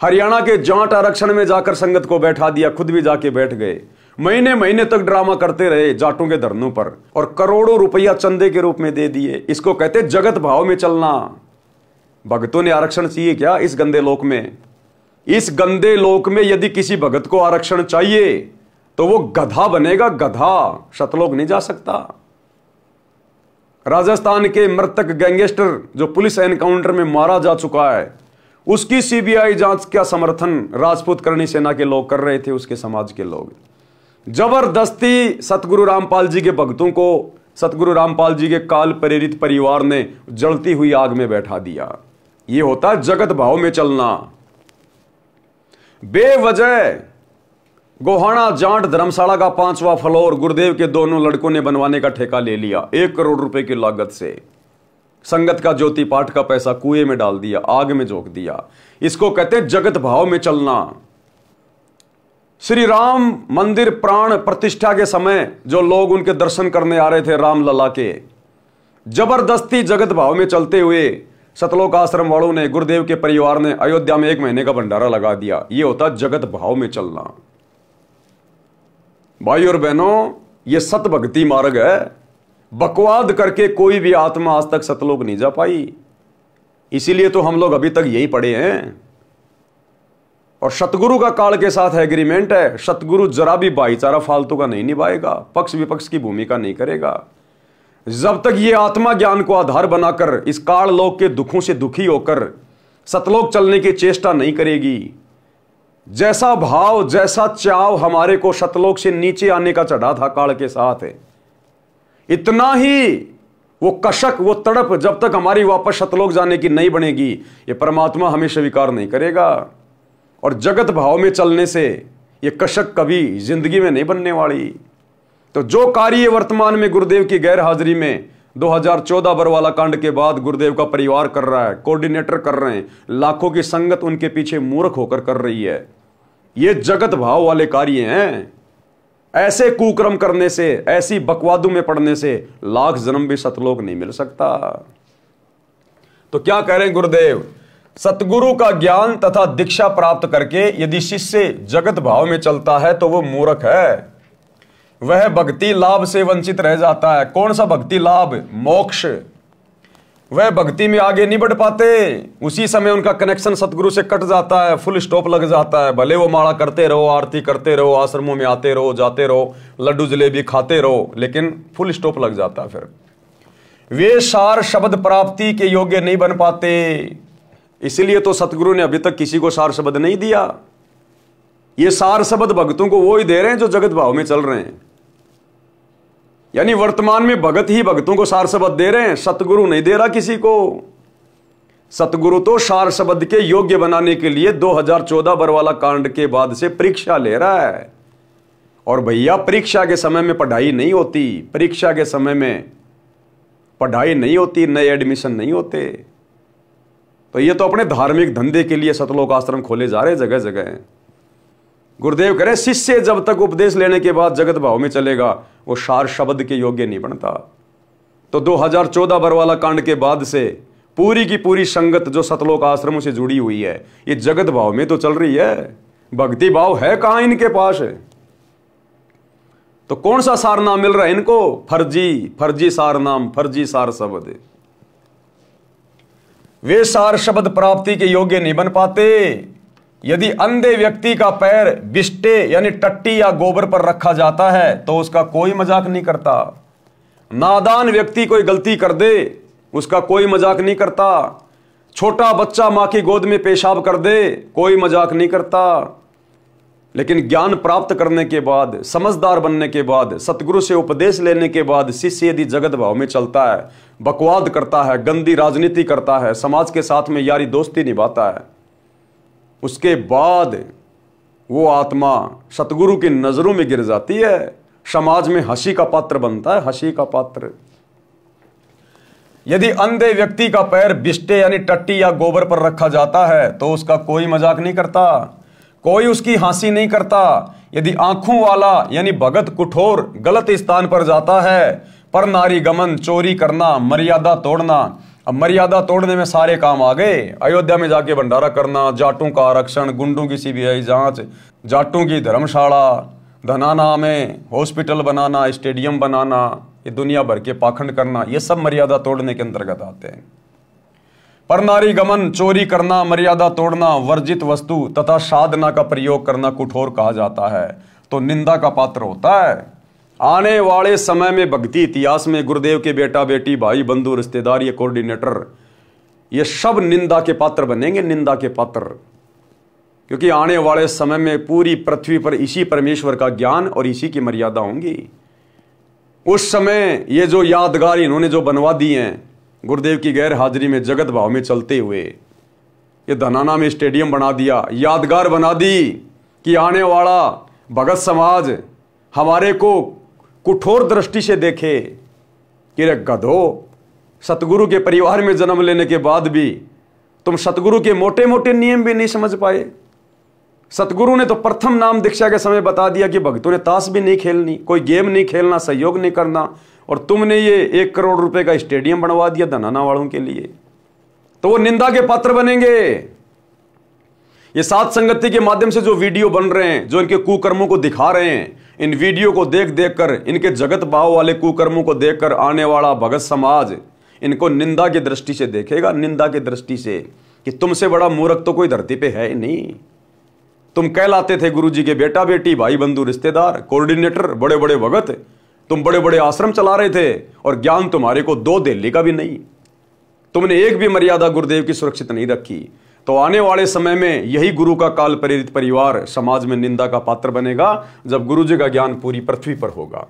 हरियाणा के जाट आरक्षण में जाकर संगत को बैठा दिया, खुद भी जाके बैठ गए, महीने महीने तक ड्रामा करते रहे जाटों के धरनों पर, और करोड़ों रुपया चंदे के रूप में दे दिए। इसको कहते जगत भाव में चलना। भगतों ने आरक्षण चाहिए क्या इस गंदे लोक में? इस गंदे लोक में यदि किसी भगत को आरक्षण चाहिए तो वो गधा बनेगा, गधा। सतलोक नहीं जा सकता। राजस्थान के मृतक गैंगस्टर जो पुलिस एनकाउंटर में मारा जा चुका है, उसकी सीबीआई जांच का समर्थन राजपूत करणी सेना के लोग कर रहे थे, उसके समाज के लोग। जबरदस्ती सतगुरु रामपाल जी के भक्तों को सतगुरु रामपाल जी के काल प्रेरित परिवार ने जलती हुई आग में बैठा दिया। यह होता है जगत भाव में चलना। बेवजह गोहाना जाट धर्मशाला का 5वां फ्लोर गुरुदेव के दोनों लड़कों ने बनवाने का ठेका ले लिया 1 करोड़ रुपए की लागत से। संगत का ज्योति पाठ का पैसा कुएं में डाल दिया, आग में झोंक दिया। इसको कहते हैं जगत भाव में चलना। श्री राम मंदिर प्राण प्रतिष्ठा के समय जो लोग उनके दर्शन करने आ रहे थे रामलला के, जबरदस्ती जगत भाव में चलते हुए सतलोक आश्रम वालों ने, गुरुदेव के परिवार ने अयोध्या में 1 महीने का भंडारा लगा दिया। यह होता जगत भाव में चलना। भाई और बहनों, यह सत भक्ति मार्ग है। बकवाद करके कोई भी आत्मा आज तक सतलोक नहीं जा पाई। इसीलिए तो हम लोग अभी तक यही पढ़े हैं। और सतगुरु का काल के साथ एग्रीमेंट है, सतगुरु जरा भी भाईचारा फालतू का नहीं निभाएगा, पक्ष विपक्ष की भूमिका नहीं करेगा। जब तक ये आत्मा ज्ञान को आधार बनाकर इस काल लोक के दुखों से दुखी होकर सतलोक चलने की चेष्टा नहीं करेगी, जैसा भाव जैसा चाव हमारे को सतलोक से नीचे आने का चढ़ा था काल के साथ, इतना ही वो कशक, वो तड़प जब तक हमारी वापस सतलोक जाने की नहीं बनेगी, ये परमात्मा हमें स्वीकार नहीं करेगा। और जगत भाव में चलने से ये कशक कभी जिंदगी में नहीं बनने वाली। तो जो कार्य वर्तमान में गुरुदेव की गैर हाजिरी में 2014 बरवाला कांड के बाद गुरुदेव का परिवार कर रहा है, कोऑर्डिनेटर कर रहे हैं, लाखों की संगत उनके पीछे मूर्ख होकर कर रही है, ये जगत भाव वाले कार्य हैं। ऐसे कुक्रम करने से, ऐसी बकवादों में पड़ने से लाख जन्म भी सतलोक नहीं मिल सकता। तो क्या कह रहे हैं गुरुदेव, सतगुरु का ज्ञान तथा दीक्षा प्राप्त करके यदि शिष्य जगत भाव में चलता है तो वो मूर्ख है, वह भक्ति लाभ से वंचित रह जाता है। कौन सा भक्ति लाभ? मोक्ष। वह भक्ति में आगे नहीं बढ़ पाते, उसी समय उनका कनेक्शन सतगुरु से कट जाता है, फुल स्टॉप लग जाता है। भले वो माला करते रहो, आरती करते रहो, आश्रमों में आते रहो, जाते रहो, लड्डू जलेबी खाते रहो, लेकिन फुल स्टॉप लग जाता है। फिर वे सार शब्द प्राप्ति के योग्य नहीं बन पाते। इसलिए तो सतगुरु ने अभी तक किसी को सार शब्द नहीं दिया। ये सार शब्द भक्तों को वो ही दे रहे हैं जो जगत भाव में चल रहे हैं। यानी वर्तमान में भगत ही भक्तों को सार शब्द दे रहे हैं, सतगुरु नहीं दे रहा किसी को। सतगुरु तो सार शब्द के योग्य बनाने के लिए 2014 बरवाला कांड के बाद से परीक्षा ले रहा है। और भैया परीक्षा के समय में पढ़ाई नहीं होती, परीक्षा के समय में पढ़ाई नहीं होती, नए एडमिशन नहीं होते। तो ये तो अपने धार्मिक धंधे के लिए सतलोक आश्रम खोले जा रहे जगह जगह। गुरुदेव कह रहे शिष्य जब तक उपदेश लेने के बाद जगत भाव में चलेगा वो सार शब्द के योग्य नहीं बनता। तो 2014 बरवाला कांड के बाद से पूरी की पूरी संगत जो सतलोक आश्रमों से जुड़ी हुई है ये जगत भाव में तो चल रही है, भक्ति भाव है कहां इनके पास। तो कौन सा सार नाम मिल रहा है इनको? फर्जी, फर्जी सार नाम, फर्जी सार शब्द। वे सार शब्द प्राप्ति के योग्य नहीं बन पाते। यदि अंधे व्यक्ति का पैर बिस्टे यानी टट्टी या गोबर पर रखा जाता है तो उसका कोई मजाक नहीं करता। नादान व्यक्ति कोई गलती कर दे उसका कोई मजाक नहीं करता। छोटा बच्चा मां की गोद में पेशाब कर दे कोई मजाक नहीं करता। लेकिन ज्ञान प्राप्त करने के बाद, समझदार बनने के बाद, सतगुरु से उपदेश लेने के बाद शिष्य यदि जगत भाव में चलता है, बकवाद करता है, गंदी राजनीति करता है, समाज के साथ में यारी दोस्ती निभाता है, उसके बाद वो आत्मा सतगुरु की नजरों में गिर जाती है, समाज में हंसी का पात्र बनता है, हंसी का पात्र। यदि अंधे व्यक्ति का पैर बिस्टे यानी टट्टी या गोबर पर रखा जाता है तो उसका कोई मजाक नहीं करता, कोई उसकी हंसी नहीं करता। यदि आंखों वाला यानी भगत कुठोर गलत स्थान पर जाता है, पर नारी गमन, चोरी करना, मर्यादा तोड़ना, अब मर्यादा तोड़ने में सारे काम आ गए। अयोध्या में जाके भंडारा करना, जाटों का आरक्षण, गुंडों की सीबीआई जांच, जाटों की धर्मशाला, धनाना में हॉस्पिटल बनाना, स्टेडियम बनाना, ये दुनिया भर के पाखंड करना, ये सब मर्यादा तोड़ने के अंतर्गत आते हैं। पर नारी गमन, चोरी करना, मर्यादा तोड़ना, वर्जित वस्तु तथा साधना का प्रयोग करना कुठोर कहा जाता है, तो निंदा का पात्र होता है। आने वाले समय में भक्ति इतिहास में गुरुदेव के बेटा बेटी, भाई बंधु, रिश्तेदार, ये कोऑर्डिनेटर, ये सब निंदा के पात्र बनेंगे, निंदा के पात्र। क्योंकि आने वाले समय में पूरी पृथ्वी पर इसी परमेश्वर का ज्ञान और इसी की मर्यादा होंगी। उस समय ये जो यादगार इन्होंने जो बनवा दी हैं गुरुदेव की गैर हाजिरी में जगत भाव में चलते हुए, ये धनाना में स्टेडियम बना दिया, यादगार बना दी कि आने वाला भगत समाज हमारे को कुठोर दृष्टि से देखे कि रे गधो, सतगुरु के परिवार में जन्म लेने के बाद भी तुम सतगुरु के मोटे मोटे नियम भी नहीं समझ पाए। सतगुरु ने तो प्रथम नाम दीक्षा के समय बता दिया कि भक्तों ने ताश भी नहीं खेलनी, कोई गेम नहीं खेलना, सहयोग नहीं करना, और तुमने ये 1 करोड़ रुपए का स्टेडियम बनवा दिया धनाना वालों के लिए, तो वो निंदा के पात्र बनेंगे। ये सात संगति के माध्यम से जो वीडियो बन रहे हैं, जो इनके कुकर्मों को दिखा रहे हैं, इन वीडियो को देख देख कर, इनके जगत भाव वाले कुकर्मों को देखकर आने वाला भगत समाज इनको निंदा की दृष्टि से देखेगा, निंदा की दृष्टि से, कि तुमसे बड़ा मूर्ख तो कोई धरती पे है ही नहीं। तुम कहलाते थे गुरु जी के बेटा बेटी, भाई बंधु, रिश्तेदार, कोऑर्डिनेटर, बड़े बड़े भगत, तुम बड़े बड़े आश्रम चला रहे थे और ज्ञान तुम्हारे को 2 दिल्ली का भी नहीं। तुमने एक भी मर्यादा गुरुदेव की सुरक्षित नहीं रखी। तो आने वाले समय में यही गुरु का काल प्रेरित परिवार समाज में निंदा का पात्र बनेगा जब गुरु जी का ज्ञान पूरी पृथ्वी पर होगा।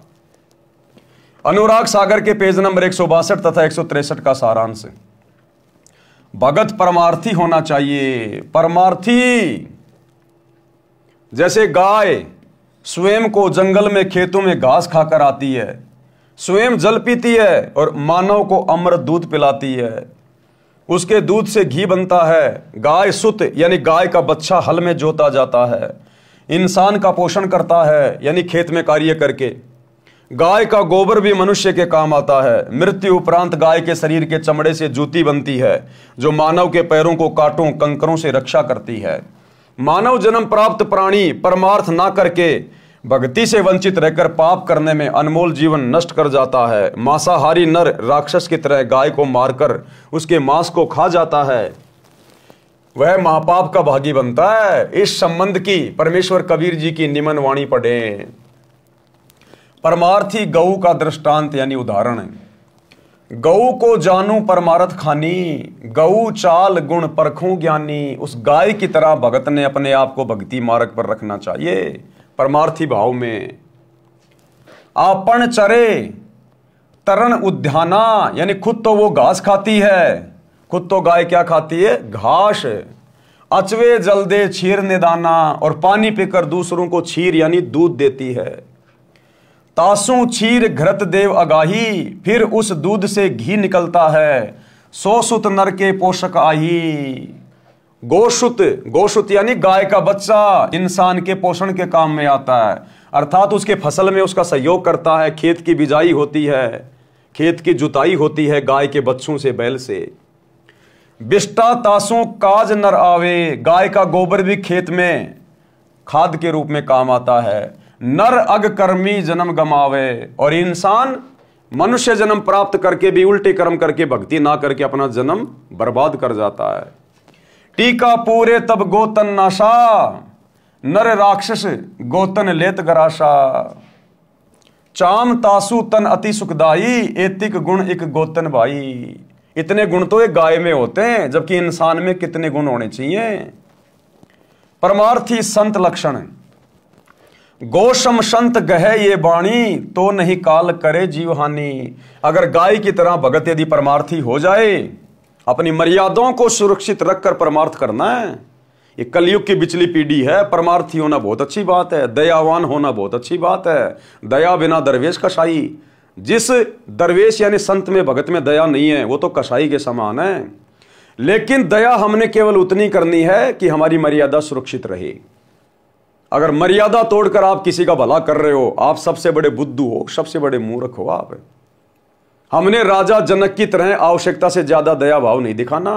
अनुराग सागर के पेज नंबर 162 तथा 163 का सारांश, भगत परमार्थी होना चाहिए। परमार्थी जैसे गाय स्वयं को जंगल में, खेतों में घास खाकर आती है, स्वयं जल पीती है और मानव को अमृत दूध पिलाती है, उसके दूध से घी बनता है। गाय सुत यानी गाय का बच्चा हल में जोता जाता है, इंसान का पोषण करता है यानी खेत में कार्य करके। गाय का गोबर भी मनुष्य के काम आता है। मृत्यु उपरांत गाय के शरीर के चमड़े से जूती बनती है जो मानव के पैरों को कांटों कंकरों से रक्षा करती है। मानव जन्म प्राप्त प्राणी परमार्थ ना करके भक्ति से वंचित रहकर पाप करने में अनमोल जीवन नष्ट कर जाता है। मांसाहारी नर राक्षस की तरह गाय को मारकर उसके मांस को खा जाता है, वह महापाप का भागी बनता है। इस संबंध की परमेश्वर कबीर जी की निमन वाणी पढ़ें। परमार्थी गऊ का दृष्टांत यानी उदाहरण है। गऊ को जानू परमार्थ खानी, गऊ चाल गुण परखूं ज्ञानी। उस गाय की तरह भगत ने अपने आप को भक्ति मार्ग पर रखना चाहिए, परमार्थी भाव में। आपन चरे तरन उद्याना, यानी खुद तो वो घास खाती है, खुद तो गाय क्या खाती है? घास। अचवे जल दे छीर निदाना, और पानी पीकर दूसरों को छीर यानी दूध देती है। तासू छीर घृत देव अगाही, फिर उस दूध से घी निकलता है। सो सुत नर के पोषक आही। गोशुत, गोशुत यानी गाय का बच्चा इंसान के पोषण के काम में आता है, अर्थात उसके फसल में उसका सहयोग करता है। खेत की बिजाई होती है, खेत की जुताई होती है गाय के बच्चों से, बैल से। बिष्टा तासों काज नर आवे, गाय का गोबर भी खेत में खाद के रूप में काम आता है। नर अग कर्मी जन्म गमावे, और इंसान मनुष्य जन्म प्राप्त करके भी उल्टे कर्म करके भक्ति ना करके अपना जन्म बर्बाद कर जाता है। टीका पूरे तब गोतन नाशा, नर राक्षस गोतन लेत गराशा। चाम तासु तन अति सुखदाई, एतिक गुण एक गोतन भाई। इतने गुण तो एक गाय में होते हैं, जबकि इंसान में कितने गुण होने चाहिए। परमार्थी संत लक्षण। गोशम संत गहे ये बाणी, तो नहीं काल करे जीवहानि। अगर गाय की तरह भगत यदि परमार्थी हो जाए, अपनी मर्यादाओं को सुरक्षित रखकर परमार्थ करना है। ये कलयुग की बिचली पीढ़ी है। परमार्थी होना बहुत अच्छी बात है, दयावान होना बहुत अच्छी बात है। दया बिना दरवेश कसाई। जिस दरवेश यानी संत में भगत में दया नहीं है, वो तो कसाई के समान है। लेकिन दया हमने केवल उतनी करनी है कि हमारी मर्यादा सुरक्षित रहे। अगर मर्यादा तोड़कर आप किसी का भला कर रहे हो, आप सबसे बड़े बुद्धू हो, सबसे बड़े मूर्ख हो आप। हमने राजा जनक की तरह आवश्यकता से ज्यादा दया भाव नहीं दिखाना।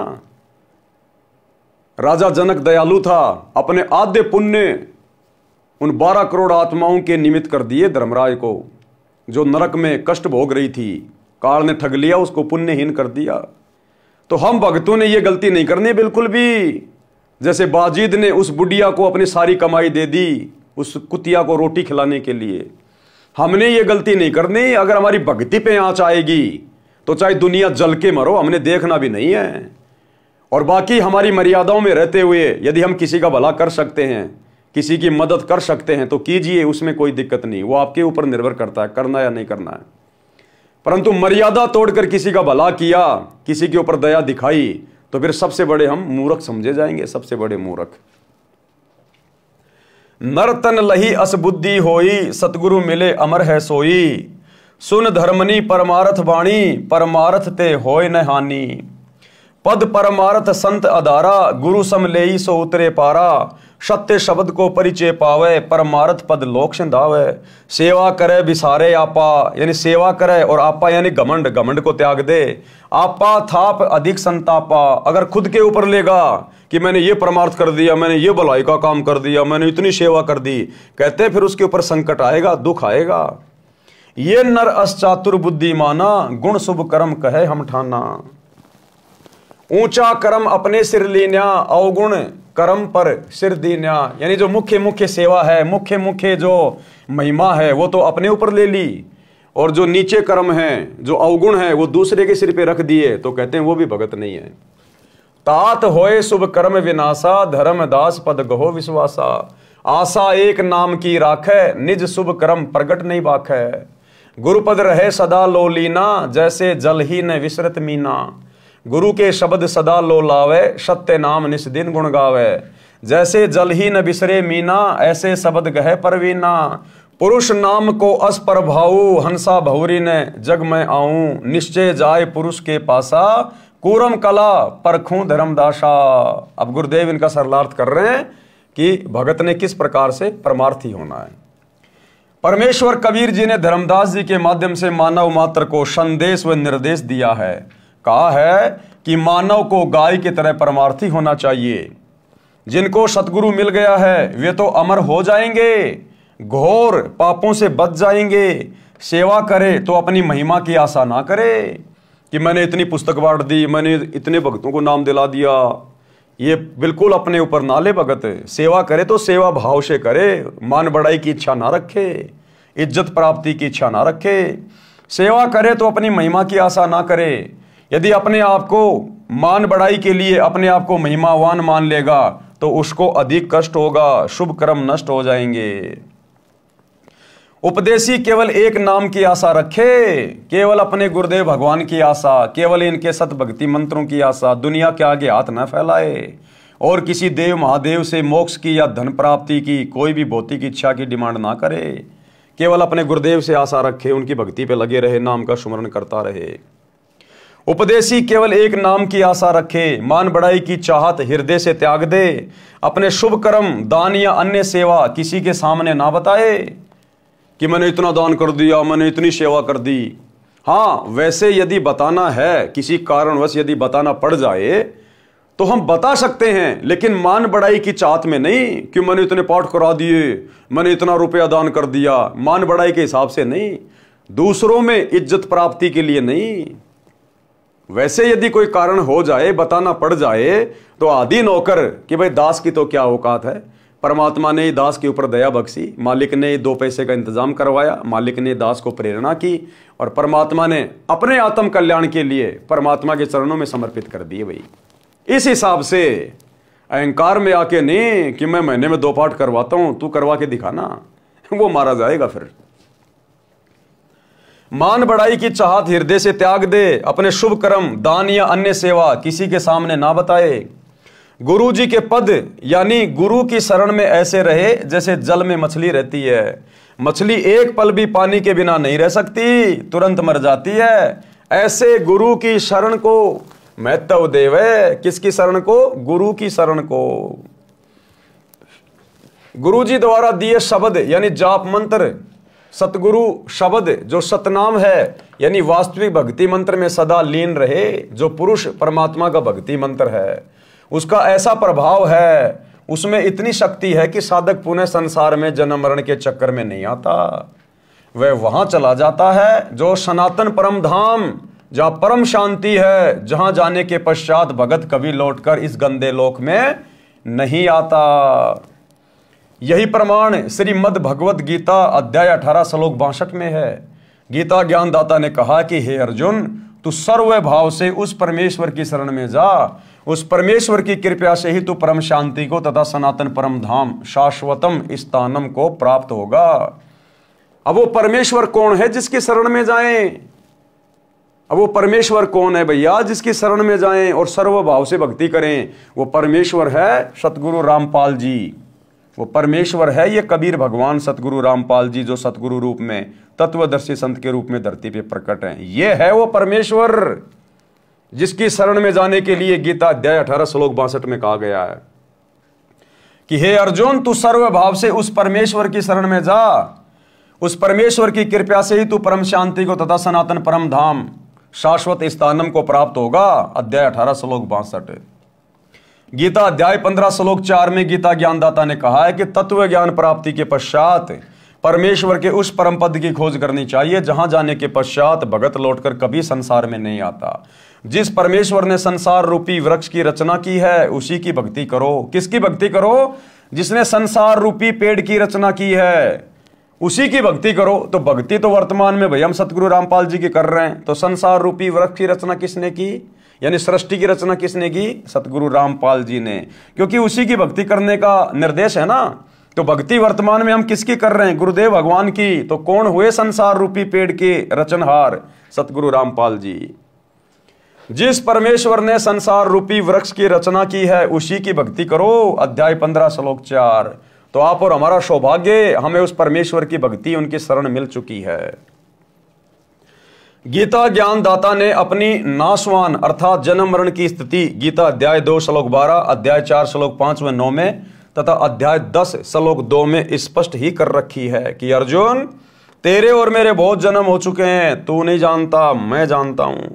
राजा जनक दयालु था, अपने आधे पुण्य उन 12 करोड़ आत्माओं के निमित्त कर दिए धर्मराज को, जो नरक में कष्ट भोग रही थी। काल ने ठग लिया, उसको पुण्यहीन कर दिया। तो हम भक्तों ने यह गलती नहीं करनी बिल्कुल भी। जैसे बाजीद ने उस बुढ़िया को अपनी सारी कमाई दे दी उस कुतिया को रोटी खिलाने के लिए, हमने ये गलती नहीं करनी। अगर हमारी भक्ति पे आंच आएगी तो चाहे दुनिया जल के मरो, हमने देखना भी नहीं है। और बाकी हमारी मर्यादाओं में रहते हुए यदि हम किसी का भला कर सकते हैं, किसी की मदद कर सकते हैं तो कीजिए, उसमें कोई दिक्कत नहीं। वो आपके ऊपर निर्भर करता है करना या नहीं करना है। परंतु मर्यादा तोड़कर किसी का भला किया, किसी के ऊपर दया दिखाई, तो फिर सबसे बड़े हम मूर्ख समझे जाएंगे, सबसे बड़े मूर्ख। नरतन लही असबुद्धि होई, सतगुरु मिले अमर है सोई। सुन धर्मनी परमारथ बाणी, परमारथ ते होय न हानि। पद परमारथ संत अधारा, गुरु सम लेई सो उतरे पारा। सत्य शब्द को परिचय पावे, परमारथ पद लोक सिंधावे। सेवा करे बिसारे आपा, यानी सेवा करे, और आपा यानी घमंड, घमंड को त्याग दे। आपा थाप अधिक संतापा, अगर खुद के ऊपर लेगा कि मैंने ये परमार्थ कर दिया, मैंने ये भलाई का काम कर दिया, मैंने इतनी सेवा कर दी, कहते फिर उसके ऊपर संकट आएगा, दुख आएगा। ये नर अश्चातुर बुद्धि माना, गुण शुभ कर्म कहे हम ठाना। ऊंचा कर्म अपने सिर लीन्या, अवगुण कर्म पर सिर दीन्या। यानी जो मुख्य मुख्य सेवा है, मुख्य मुख्य जो महिमा है, वो तो अपने ऊपर ले ली, और जो नीचे कर्म है, जो अवगुण है, वो दूसरे के सिर पे रख दिए, तो कहते हैं वो भी भगत नहीं है। तात होए शुभ कर्म विनाशा, धर्मदास पद गहो विश्वासा। आशा एक नाम की राखै, निज शुभ कर्म प्रगट नहीं बाखै। गुरुपद रहे सदा लो लीना, जैसे जल ही न विसरत मीना। गुरु के शब्द सदा लो लावे, सत्य नाम निस दिन गुण गावे। जैसे जल ही न बिसरे मीना, ऐसे शब्द गहे परवीना। पुरुष नाम को अस पर भाऊ, हंसा भौरी ने जग में आऊं। निश्चय जाए पुरुष के पासा, कूरम कला परखूं धर्मदासा। अब गुरुदेव इनका सरलार्थ कर रहे हैं कि भगत ने किस प्रकार से परमार्थी होना है। परमेश्वर कबीर जी ने धर्मदास जी के माध्यम से मानव मात्र को संदेश व निर्देश दिया है। कहा है कि मानव को गाय की तरह परमार्थी होना चाहिए। जिनको सतगुरु मिल गया है वे तो अमर हो जाएंगे, घोर पापों से बच जाएंगे। सेवा करे तो अपनी महिमा की आशा ना करे कि मैंने इतनी पुस्तक बांट दी, मैंने इतने भक्तों को नाम दिला दिया। ये बिल्कुल अपने ऊपर ना ले भगत। सेवा करे तो सेवा भाव से करे, मान बढ़ाई की इच्छा ना रखे, इज्जत प्राप्ति की इच्छा ना रखे। सेवा करे तो अपनी महिमा की आशा ना करे। यदि अपने आप को मान बढ़ाई के लिए अपने आप को महिमावान मान लेगा तो उसको अधिक कष्ट होगा, शुभ कर्म नष्ट हो जाएंगे। उपदेशी केवल एक नाम की आशा रखे, केवल अपने गुरुदेव भगवान की आशा, केवल इनके सत भक्ति मंत्रों की आशा, दुनिया के आगे हाथ न फैलाए और किसी देव महादेव से मोक्ष की या धन प्राप्ति की कोई भी भौतिक इच्छा की डिमांड ना करे। केवल अपने गुरुदेव से आशा रखे, उनकी भक्ति पे लगे रहे, नाम का सुमरण करता रहे। उपदेशी केवल एक नाम की आशा रखे, मान बढ़ाई की चाहत हृदय से त्याग दे, अपने शुभ कर्म दान या अन्य सेवा किसी के सामने ना बताए कि मैंने इतना दान कर दिया, मैंने इतनी सेवा कर दी। हाँ, वैसे यदि बताना है, किसी कारणवश यदि बताना पड़ जाए तो हम बता सकते हैं, लेकिन मान बढ़ाई की चाहत में नहीं कि मैंने इतने पाठ करा दिए, मैंने इतना रुपया दान कर दिया। मान बढ़ाई के हिसाब से नहीं, दूसरों में इज्जत प्राप्ति के लिए नहीं। वैसे यदि कोई कारण हो जाए, बताना पड़ जाए तो आदि नौकर कि भाई दास की तो क्या औकात है। परमात्मा ने दास के ऊपर दया बख्शी, मालिक ने 2 पैसे का इंतजाम करवाया, मालिक ने दास को प्रेरणा की और परमात्मा ने अपने आत्म कल्याण के लिए परमात्मा के चरणों में समर्पित कर दिए। भाई इस हिसाब से अहंकार में आके नहीं कि मैं महीने में 2 पाठ करवाता हूं, तू करवा के दिखाना, वो मारा जाएगा। फिर मान बढ़ाई की चाहत हृदय से त्याग दे, अपने शुभ कर्म दान या अन्य सेवा किसी के सामने ना बताए। गुरु जी के पद यानी गुरु की शरण में ऐसे रहे जैसे जल में मछली रहती है। मछली एक पल भी पानी के बिना नहीं रह सकती, तुरंत मर जाती है। ऐसे गुरु की शरण को महत्व देवे। किसकी शरण को? गुरु की शरण को। गुरु जी द्वारा दिए शब्द यानी जाप मंत्र, सतगुरु शब्द जो सतनाम है यानी वास्तविक भक्ति मंत्र में सदा लीन रहे, जो पुरुष परमात्मा का भक्ति मंत्र है, उसका ऐसा प्रभाव है, उसमें इतनी शक्ति है कि साधक पुनः संसार में जन्म मरण के चक्कर में नहीं आता। वह वहां चला जाता है जो सनातन परम धाम, जहां परम शांति है, जहां जाने के पश्चात भगत कभी लौटकर इस गंदे लोक में नहीं आता। यही प्रमाण श्रीमद् भगवत गीता अध्याय 18 श्लोक 62 में है। गीता ज्ञानदाता ने कहा कि हे अर्जुन, तू सर्व भाव से उस परमेश्वर की शरण में जा, उस परमेश्वर की कृपा से ही तू परम शांति को तथा सनातन परम धाम शाश्वतम स्थानम को प्राप्त होगा। अब वो परमेश्वर कौन है जिसकी शरण में जाएं? अब वो परमेश्वर कौन है भैया जिसकी शरण में जाएं और सर्व भाव से भक्ति करें? वो परमेश्वर है सतगुरु रामपाल जी। वो परमेश्वर है ये कबीर भगवान सतगुरु रामपाल जी, जो सतगुरु रूप में तत्वदर्शी संत के रूप में धरती पे प्रकट हैं। ये है वो परमेश्वर जिसकी शरण में जाने के लिए गीता अध्याय 18 श्लोक 62 में कहा गया है कि हे अर्जुन, तू सर्व भाव से उस परमेश्वर की शरण में जा, उस परमेश्वर की कृपा से ही तू परम शांति को तथा सनातन परम धाम शाश्वत स्थानम को प्राप्त होगा। अध्याय 18 श्लोक 62। गीता अध्याय 15 श्लोक 4 में गीता ज्ञानदाता ने कहा है कि तत्व ज्ञान प्राप्ति के पश्चात परमेश्वर के उस परम पद की खोज करनी चाहिए जहां जाने के पश्चात भगत लौटकर कभी संसार में नहीं आता। जिस परमेश्वर ने संसार रूपी वृक्ष की रचना की है उसी की भक्ति करो। किसकी भक्ति करो? जिसने संसार रूपी पेड़ की रचना की है उसी की भक्ति करो। तो भक्ति तो वर्तमान में भैया हम सतगुरु रामपाल जी की कर रहे हैं, तो संसार रूपी वृक्ष की रचना किसने की, यानी सृष्टि की रचना किसने की? सतगुरु रामपाल जी ने, क्योंकि उसी की भक्ति करने का निर्देश है ना। तो भक्ति वर्तमान में हम किसकी कर रहे हैं? गुरुदेव भगवान की। तो कौन हुए संसार रूपी पेड़ के रचनहार? सतगुरु रामपाल जी। जिस परमेश्वर ने संसार रूपी वृक्ष की रचना की है उसी की भक्ति करो। अध्याय 15 श्लोक 4। तो आप और हमारा सौभाग्य, हमें उस परमेश्वर की भक्ति उनकी शरण मिल चुकी है। गीता ज्ञानदाता ने अपनी नाशवान अर्थात जन्म मरण की स्थिति गीता अध्याय 2 श्लोक 12, अध्याय 4 श्लोक 5 व 9 में तथा अध्याय 10 श्लोक 2 में स्पष्ट ही कर रखी है कि अर्जुन, तेरे और मेरे बहुत जन्म हो चुके हैं, तू नहीं जानता, मैं जानता हूं।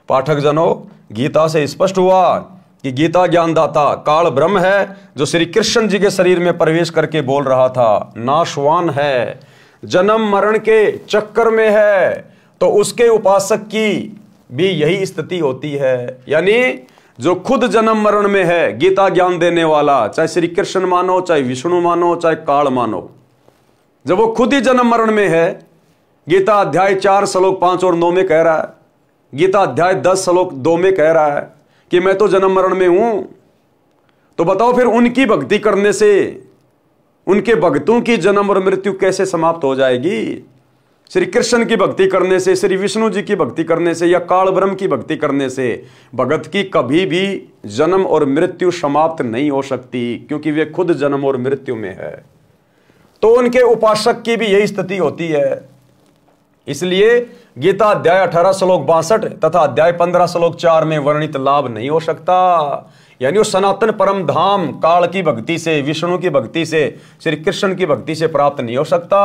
पाठक जनों, गीता से स्पष्ट हुआ कि गीता ज्ञानदाता काल ब्रह्म है, जो श्री कृष्ण जी के शरीर में प्रवेश करके बोल रहा था, नाशवान है, जन्म मरण के चक्कर में है, तो उसके उपासक की भी यही स्थिति होती है। यानी जो खुद जन्म मरण में है, गीता ज्ञान देने वाला, चाहे श्री कृष्ण मानो, चाहे विष्णु मानो, चाहे काल मानो, जब वो खुद ही जन्म मरण में है, गीता अध्याय 4 श्लोक 5 और 9 में कह रहा है, गीता अध्याय 10 श्लोक 2 में कह रहा है कि मैं तो जन्म मरण में हूं, तो बताओ फिर उनकी भक्ति करने से उनके भक्तों की जन्म और मृत्यु कैसे समाप्त हो जाएगी? श्री कृष्ण की भक्ति करने से, श्री विष्णु जी की भक्ति करने से या काल ब्रह्म की भक्ति करने से भगत की कभी भी जन्म और मृत्यु समाप्त नहीं हो सकती, क्योंकि वे खुद जन्म और मृत्यु में है। तो उनके उपासक की भी यही स्थिति होती है। इसलिए गीता अध्याय 18 श्लोक 62 तथा अध्याय 15 श्लोक 4 में वर्णित लाभ नहीं हो सकता। यानी वो सनातन परम धाम काल की भक्ति से, विष्णु की भक्ति से, श्री कृष्ण की भक्ति से प्राप्त नहीं हो सकता।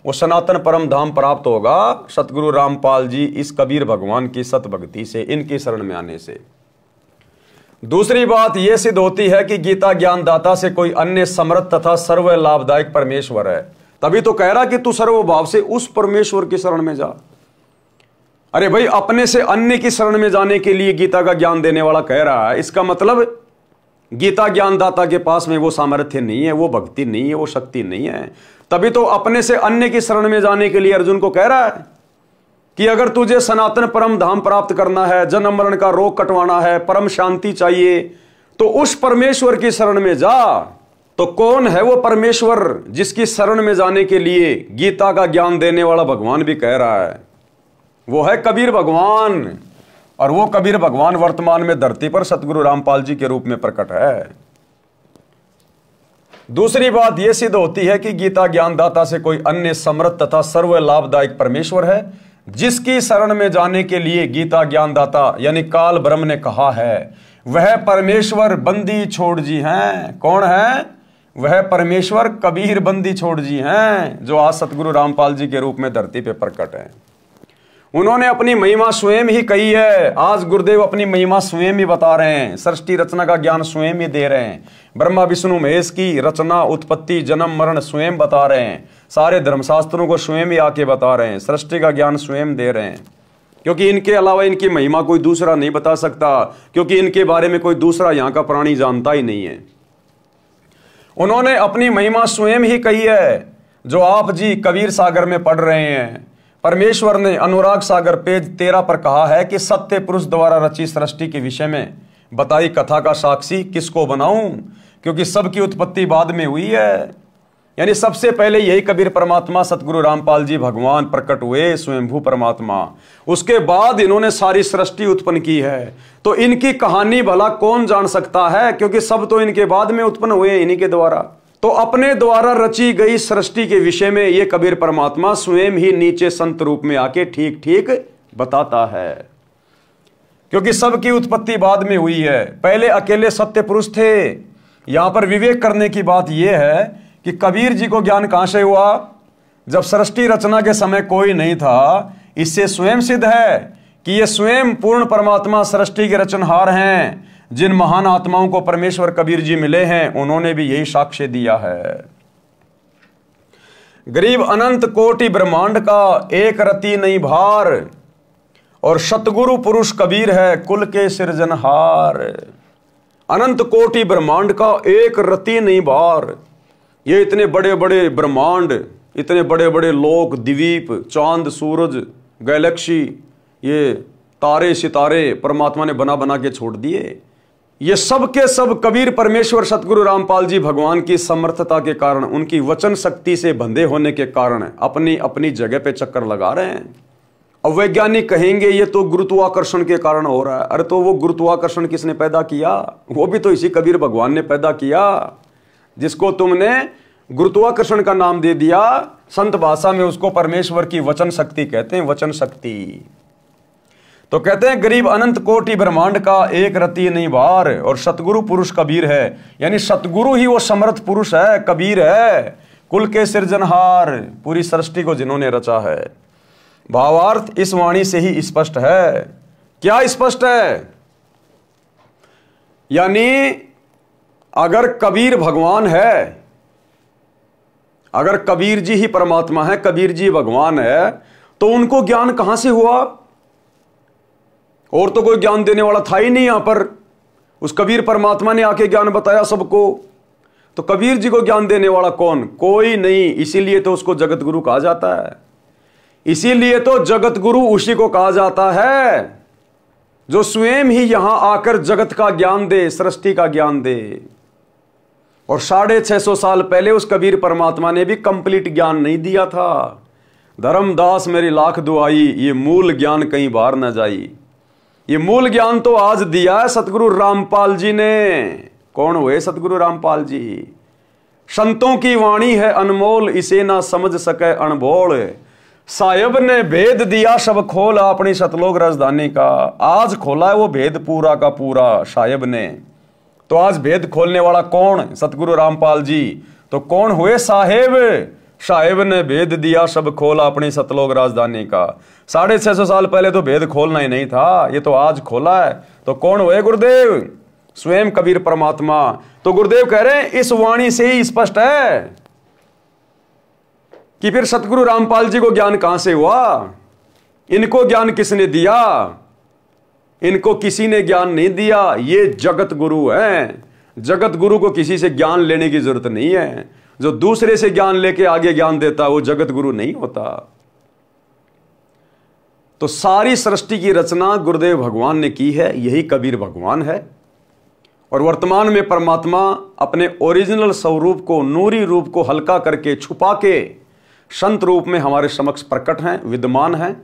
वो सनातन परम धाम प्राप्त होगा सतगुरु रामपाल जी इस कबीर भगवान की सत भक्ति से, इनकी शरण में आने से। दूसरी बात यह सिद्ध होती है कि गीता ज्ञानदाता से कोई अन्य समर्थ तथा सर्व लाभदायक परमेश्वर है। तभी तो कह रहा कि तू सर्वभाव से उस परमेश्वर की शरण में जा। अरे भाई, अपने से अन्य की शरण में जाने के लिए गीता का ज्ञान देने वाला कह रहा है, इसका मतलब गीता ज्ञानदाता के पास में वो सामर्थ्य नहीं है, वो भक्ति नहीं है, वो शक्ति नहीं है। तभी तो अपने से अन्य की शरण में जाने के लिए अर्जुन को कह रहा है कि अगर तुझे सनातन परम धाम प्राप्त करना है, जन्म मरण का रोग कटवाना है, परम शांति चाहिए, तो उस परमेश्वर की शरण में जा। तो कौन है वो परमेश्वर जिसकी शरण में जाने के लिए गीता का ज्ञान देने वाला भगवान भी कह रहा है? वो है कबीर भगवान। और वो कबीर भगवान वर्तमान में धरती पर सतगुरु रामपाल जी के रूप में प्रकट है। दूसरी बात यह सिद्ध होती है कि गीता ज्ञानदाता से कोई अन्य समर्थ तथा सर्व लाभदायक परमेश्वर है, जिसकी शरण में जाने के लिए गीता ज्ञानदाता यानी काल ब्रह्म ने कहा है, वह परमेश्वर बंदी छोड़ जी हैं। कौन है? वह परमेश्वर कबीर बंदी छोड़ जी हैं, जो आज सतगुरु रामपाल जी के रूप में धरती पे प्रकट है। उन्होंने अपनी महिमा स्वयं ही कही है। आज गुरुदेव अपनी महिमा स्वयं ही बता रहे हैं, सृष्टि रचना का ज्ञान स्वयं ही दे रहे हैं। ब्रह्मा विष्णु महेश की रचना, उत्पत्ति, जन्म मरण स्वयं बता रहे हैं। सारे धर्मशास्त्रों को स्वयं ही आके बता रहे हैं, सृष्टि का ज्ञान स्वयं दे रहे हैं। क्योंकि इनके अलावा इनकी महिमा कोई दूसरा नहीं बता सकता, क्योंकि इनके बारे में कोई दूसरा यहाँ का प्राणी जानता ही नहीं है। उन्होंने अपनी महिमा स्वयं ही कही है, जो आप जी कबीर सागर में पढ़ रहे हैं। परमेश्वर ने अनुराग सागर पेज 13 पर कहा है कि सत्य पुरुष द्वारा रची सृष्टि के विषय में बताई कथा का साक्षी किसको बनाऊं, क्योंकि सबकी उत्पत्ति बाद में हुई है। यानी सबसे पहले यही कबीर परमात्मा सतगुरु रामपाल जी भगवान प्रकट हुए, स्वयंभू परमात्मा। उसके बाद इन्होंने सारी सृष्टि उत्पन्न की है। तो इनकी कहानी भला कौन जान सकता है, क्योंकि सब तो इनके बाद में उत्पन्न हुए, इन्हीं के द्वारा। तो अपने द्वारा रची गई सृष्टि के विषय में ये कबीर परमात्मा स्वयं ही नीचे संत रूप में आके ठीक ठीक बताता है, क्योंकि सबकी उत्पत्ति बाद में हुई है। पहले अकेले सत्य पुरुष थे। यहां पर विवेक करने की बात यह है कि कबीर जी को ज्ञान कहां से हुआ? जब सृष्टि रचना के समय कोई नहीं था। इससे स्वयं सिद्ध है कि ये स्वयं पूर्ण परमात्मा सृष्टि के रचनहार हैं। जिन महान आत्माओं को परमेश्वर कबीर जी मिले हैं, उन्होंने भी यही साक्ष्य दिया है। गरीब अनंत कोटि ब्रह्मांड का एक रति नहीं भार, और सतगुरु पुरुष कबीर है कुल के सृजनहार। अनंत कोटि ब्रह्मांड का एक रति नहीं भार। ये इतने बड़े बड़े ब्रह्मांड, इतने बड़े बड़े लोक, द्वीप, चांद, सूरज, गैलेक्सी, ये तारे सितारे परमात्मा ने बना बना के छोड़ दिए। ये सब के सब कबीर परमेश्वर सतगुरु रामपाल जी भगवान की समर्थता के कारण, उनकी वचन शक्ति से बंधे होने के कारण अपनी अपनी जगह पे चक्कर लगा रहे हैं। अब वैज्ञानिक कहेंगे ये तो गुरुत्वाकर्षण के कारण हो रहा है। अरे तो वो गुरुत्वाकर्षण किसने पैदा किया? वो भी तो इसी कबीर भगवान ने पैदा किया, जिसको तुमने गुरुत्वाकर्षण का नाम दे दिया। संत भाषा में उसको परमेश्वर की वचन शक्ति कहते हैं, वचन शक्ति। तो कहते हैं गरीब अनंत कोटि ब्रह्मांड का एक रति नहीं बार, और सतगुरु पुरुष कबीर है। यानी सतगुरु ही वो समर्थ पुरुष है, कबीर है, कुल के सृजनहार, पूरी सृष्टि को जिन्होंने रचा है। भावार्थ इस वाणी से ही स्पष्ट है। क्या स्पष्ट है? यानी अगर कबीर भगवान है, अगर कबीर जी ही परमात्मा है, कबीर जी भगवान है, तो उनको ज्ञान कहां से हुआ? और तो कोई ज्ञान देने वाला था ही नहीं यहां पर। उस कबीर परमात्मा ने आके ज्ञान बताया सबको। तो कबीर जी को ज्ञान देने वाला कौन? कोई नहीं। इसीलिए तो उसको जगत गुरु कहा जाता है। इसीलिए तो जगत गुरु उसी को कहा जाता है जो स्वयं ही यहां आकर जगत का ज्ञान दे, सृष्टि का ज्ञान दे। और 650 साल पहले उस कबीर परमात्मा ने भी कंप्लीट ज्ञान नहीं दिया था। धर्मदास मेरी लाख दुआई, ये मूल ज्ञान कहीं बाहर न जाई। ये मूल ज्ञान तो आज दिया है सतगुरु रामपाल जी ने। कौन हुए सतगुरु रामपाल जी? संतों की वाणी है अनमोल, इसे ना समझ सके अनबोल। साहिब ने भेद दिया सब खोल, अपनी सतलोक राजधानी का। आज खोला है वो भेद पूरा का पूरा साहिब ने। तो आज भेद खोलने वाला कौन? सतगुरु रामपाल जी। तो कौन हुए साहेब? साहेब ने भेद दिया सब खोला, अपनी सतलोक राजधानी का। 650 साल पहले तो भेद खोलना ही नहीं था, ये तो आज खोला है। तो कौन हुए? गुरुदेव, स्वयं कबीर परमात्मा। तो गुरुदेव कह रहे हैं इस वाणी से ही स्पष्ट है कि फिर सतगुरु रामपाल जी को ज्ञान कहां से हुआ? इनको ज्ञान किसने दिया? इनको किसी ने ज्ञान नहीं दिया। ये जगत गुरु हैं। जगत गुरु को किसी से ज्ञान लेने की जरूरत नहीं है। जो दूसरे से ज्ञान लेके आगे ज्ञान देता वो जगत गुरु नहीं होता। तो सारी सृष्टि की रचना गुरुदेव भगवान ने की है, यही कबीर भगवान है। और वर्तमान में परमात्मा अपने ओरिजिनल स्वरूप को, नूरी रूप को हल्का करके, छुपा के संत रूप में हमारे समक्ष प्रकट हैं, विद्यमान हैं,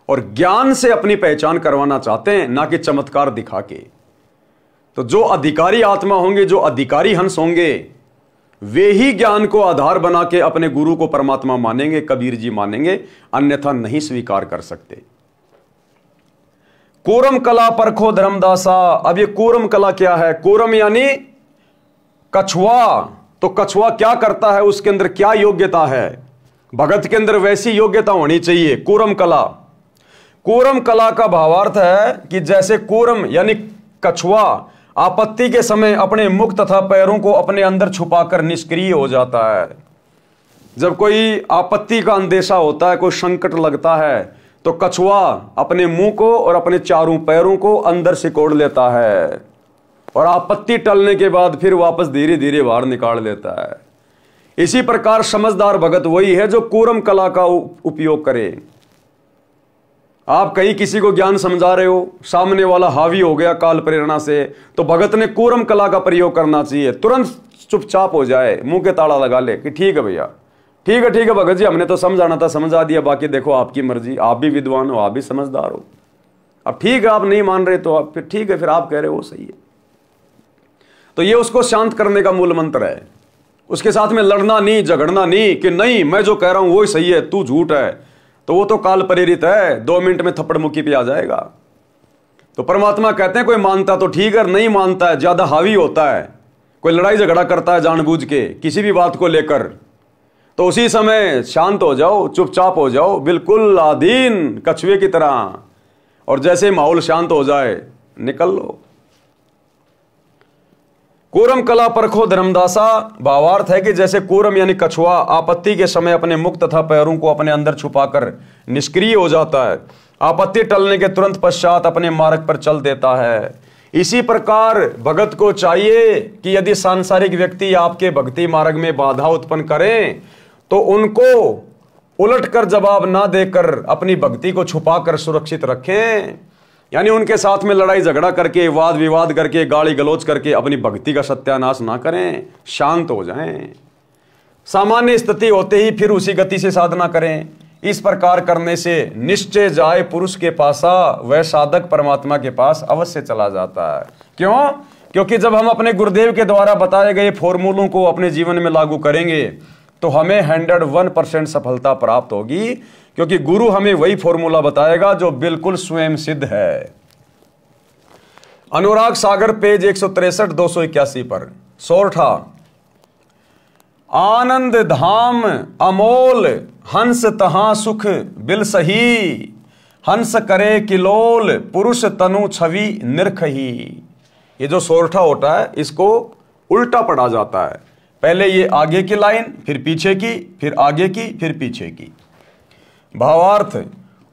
और ज्ञान से अपनी पहचान करवाना चाहते हैं, ना कि चमत्कार दिखा के। तो जो अधिकारी आत्मा होंगे, जो अधिकारी हंस होंगे, वे ही ज्ञान को आधार बना के अपने गुरु को परमात्मा मानेंगे, कबीर जी मानेंगे, अन्यथा नहीं स्वीकार कर सकते। कूरम कला परखो धर्मदासा। अब ये कूरम कला क्या है? कूरम यानी कछुआ। तो कछुआ क्या करता है? उसके अंदर क्या योग्यता है? भगत के अंदर वैसी योग्यता होनी चाहिए। कूरम कला, कूरम कला का भावार्थ है कि जैसे कूरम यानी कछुआ आपत्ति के समय अपने मुख तथा पैरों को अपने अंदर छुपाकर निष्क्रिय हो जाता है। जब कोई आपत्ति का अंदेशा होता है, कोई संकट लगता है, तो कछुआ अपने मुंह को और अपने चारों पैरों को अंदर सिकोड़ लेता है, और आपत्ति टलने के बाद फिर वापस धीरे धीरे बाहर निकाल लेता है। इसी प्रकार समझदार भगत वही है जो कूरम कला का उपयोग करे। आप कहीं किसी को ज्ञान समझा रहे हो, सामने वाला हावी हो गया काल प्रेरणा से, तो भगत ने कूरम कला का प्रयोग करना चाहिए। तुरंत चुपचाप हो जाए, मुंह के ताला लगा ले कि ठीक है भैया, ठीक है भगत जी, हमने तो समझाना था समझा दिया, बाकी देखो आपकी मर्जी। आप भी विद्वान हो, आप भी समझदार हो। अब ठीक है, आप नहीं मान रहे तो आप फिर ठीक है, फिर आप कह रहे हो सही है। तो ये उसको शांत करने का मूल मंत्र है। उसके साथ में लड़ना नहीं, झगड़ना नहीं कि नहीं मैं जो कह रहा हूं वो ही सही है, तू झूठ है, तो वो तो काल प्रेरित है, 2 मिनट में थप्पड़ मुक्की पे आ जाएगा। तो परमात्मा कहते हैं कोई मानता तो ठीक है, नहीं मानता है, ज्यादा हावी होता है, कोई लड़ाई झगड़ा करता है जानबूझ के किसी भी बात को लेकर, तो उसी समय शांत हो जाओ, चुपचाप हो जाओ, बिल्कुल आधीन कछुए की तरह, और जैसे माहौल शांत हो जाए निकल लो। कूरम कला परखो धर्मदासा भावार्थ है कि जैसे कूरम यानी कछुआ आपत्ति के समय अपने मुख तथा पैरों को अपने अंदर छुपाकर निष्क्रिय हो जाता है, आपत्ति टलने के तुरंत पश्चात अपने मार्ग पर चल देता है। इसी प्रकार भगत को चाहिए कि यदि सांसारिक व्यक्ति आपके भक्ति मार्ग में बाधा उत्पन्न करें तो उनको उलटकर जवाब ना देकर अपनी भक्ति को छुपाकर सुरक्षित रखें। यानी उनके साथ में लड़ाई झगड़ा करके, वाद विवाद करके, गाली गलौज करके अपनी भक्ति का सत्यानाश ना करें, शांत हो जाएं। सामान्य स्थिति होते ही फिर उसी गति से साधना करें। इस प्रकार करने से निश्चय जाए पुरुष के पासा, वह साधक परमात्मा के पास अवश्य चला जाता है। क्यों? क्योंकि जब हम अपने गुरुदेव के द्वारा बताए गए फॉर्मूलों को अपने जीवन में लागू करेंगे तो तो हमें 101% सफलता प्राप्त होगी, क्योंकि गुरु हमें वही फॉर्मूला बताएगा जो बिल्कुल स्वयं सिद्ध है। अनुराग सागर पेज 163 281 पर सोरठा। आनंद धाम अमोल हंस तहां सुख बिल सही, हंस करे किलोल पुरुष तनु छवि निरखही। ये जो सोरठा होता है इसको उल्टा पढ़ा जाता है, पहले ये आगे की लाइन, फिर पीछे की, फिर आगे की, फिर पीछे की। भावार्थ,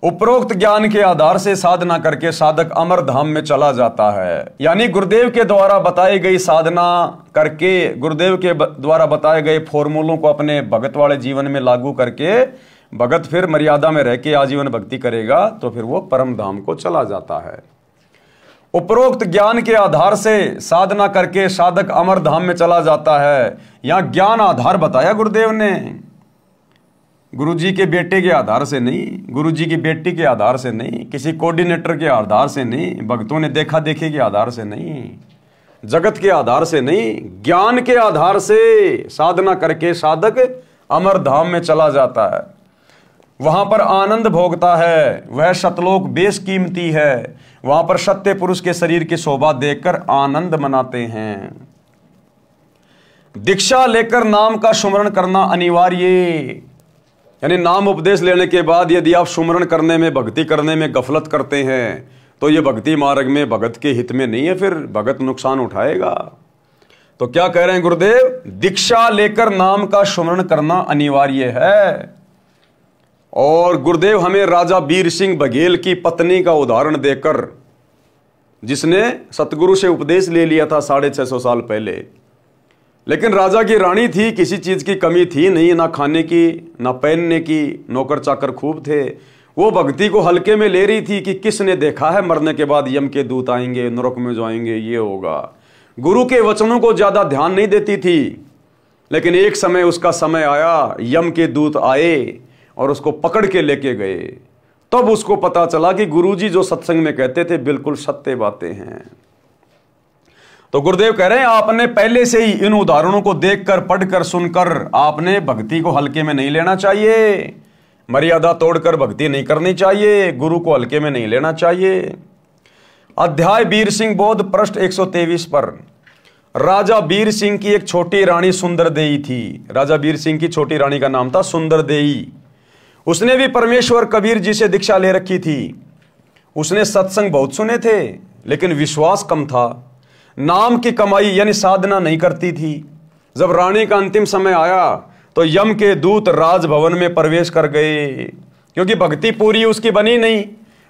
उपरोक्त ज्ञान के आधार से साधना करके साधक अमर धाम में चला जाता है। यानी गुरुदेव के द्वारा बताई गई साधना करके, गुरुदेव के द्वारा बताए गए फॉर्मूलों को अपने भगत वाले जीवन में लागू करके भगत फिर मर्यादा में रह के आजीवन भक्ति करेगा तो फिर वो परम धाम को चला जाता है। उपरोक्त ज्ञान के आधार से साधना करके साधक अमर धाम में चला जाता है। यहां ज्ञान आधार बताया गुरुदेव ने, गुरुजी के बेटे के आधार से नहीं, गुरुजी की बेटी के आधार से नहीं, किसी कोऑर्डिनेटर के आधार से नहीं, भक्तों ने देखा देखी के आधार से नहीं, जगत के आधार से नहीं, ज्ञान के आधार से साधना करके साधक अमर धाम में चला जाता है। वहां पर आनंद भोगता है, वह शतलोक बेशकीमती है। वहां पर सत्य पुरुष के शरीर की शोभा देखकर आनंद मनाते हैं। दीक्षा लेकर नाम का सुमरण करना अनिवार्य, यानी नाम उपदेश लेने के बाद यदि आप सुमरण करने में, भक्ति करने में गफलत करते हैं तो ये भक्ति मार्ग में भगत के हित में नहीं है, फिर भगत नुकसान उठाएगा। तो क्या कह रहे हैं गुरुदेव? दीक्षा लेकर नाम का सुमरण करना अनिवार्य है। और गुरुदेव हमें राजा बीर सिंह बघेल की पत्नी का उदाहरण देकर, जिसने सतगुरु से उपदेश ले लिया था 650 साल पहले, लेकिन राजा की रानी थी, किसी चीज की कमी थी नहीं, ना खाने की ना पहनने की, नौकर चाकर खूब थे। वो भक्ति को हल्के में ले रही थी कि किसने देखा है मरने के बाद यम के दूत आएंगे, नरक में जाएंगे, ये होगा। गुरु के वचनों को ज्यादा ध्यान नहीं देती थी। लेकिन एक समय उसका समय आया, यम के दूत आए और उसको पकड़ के लेके गए। तब उसको पता चला कि गुरुजी जो सत्संग में कहते थे बिल्कुल सत्य बातें हैं। तो गुरुदेव कह रहे हैं आपने पहले से ही इन उदाहरणों को देखकर, पढ़कर, सुनकर आपने भक्ति को हल्के में नहीं लेना चाहिए, मर्यादा तोड़कर भक्ति नहीं करनी चाहिए, गुरु को हल्के में नहीं लेना चाहिए। अध्याय बीर सिंह बोध पृष्ठ 123 पर राजा बीर सिंह की एक छोटी रानी सुंदरदेई थी। राजा बीर सिंह की छोटी रानी का नाम था सुंदरदेई। उसने भी परमेश्वर कबीर जी से दीक्षा ले रखी थी। उसने सत्संग बहुत सुने थे लेकिन विश्वास कम था। नाम की कमाई यानी साधना नहीं करती थी। जब रानी का अंतिम समय आया तो यम के दूत राजभवन में प्रवेश कर गए, क्योंकि भक्ति पूरी उसकी बनी नहीं।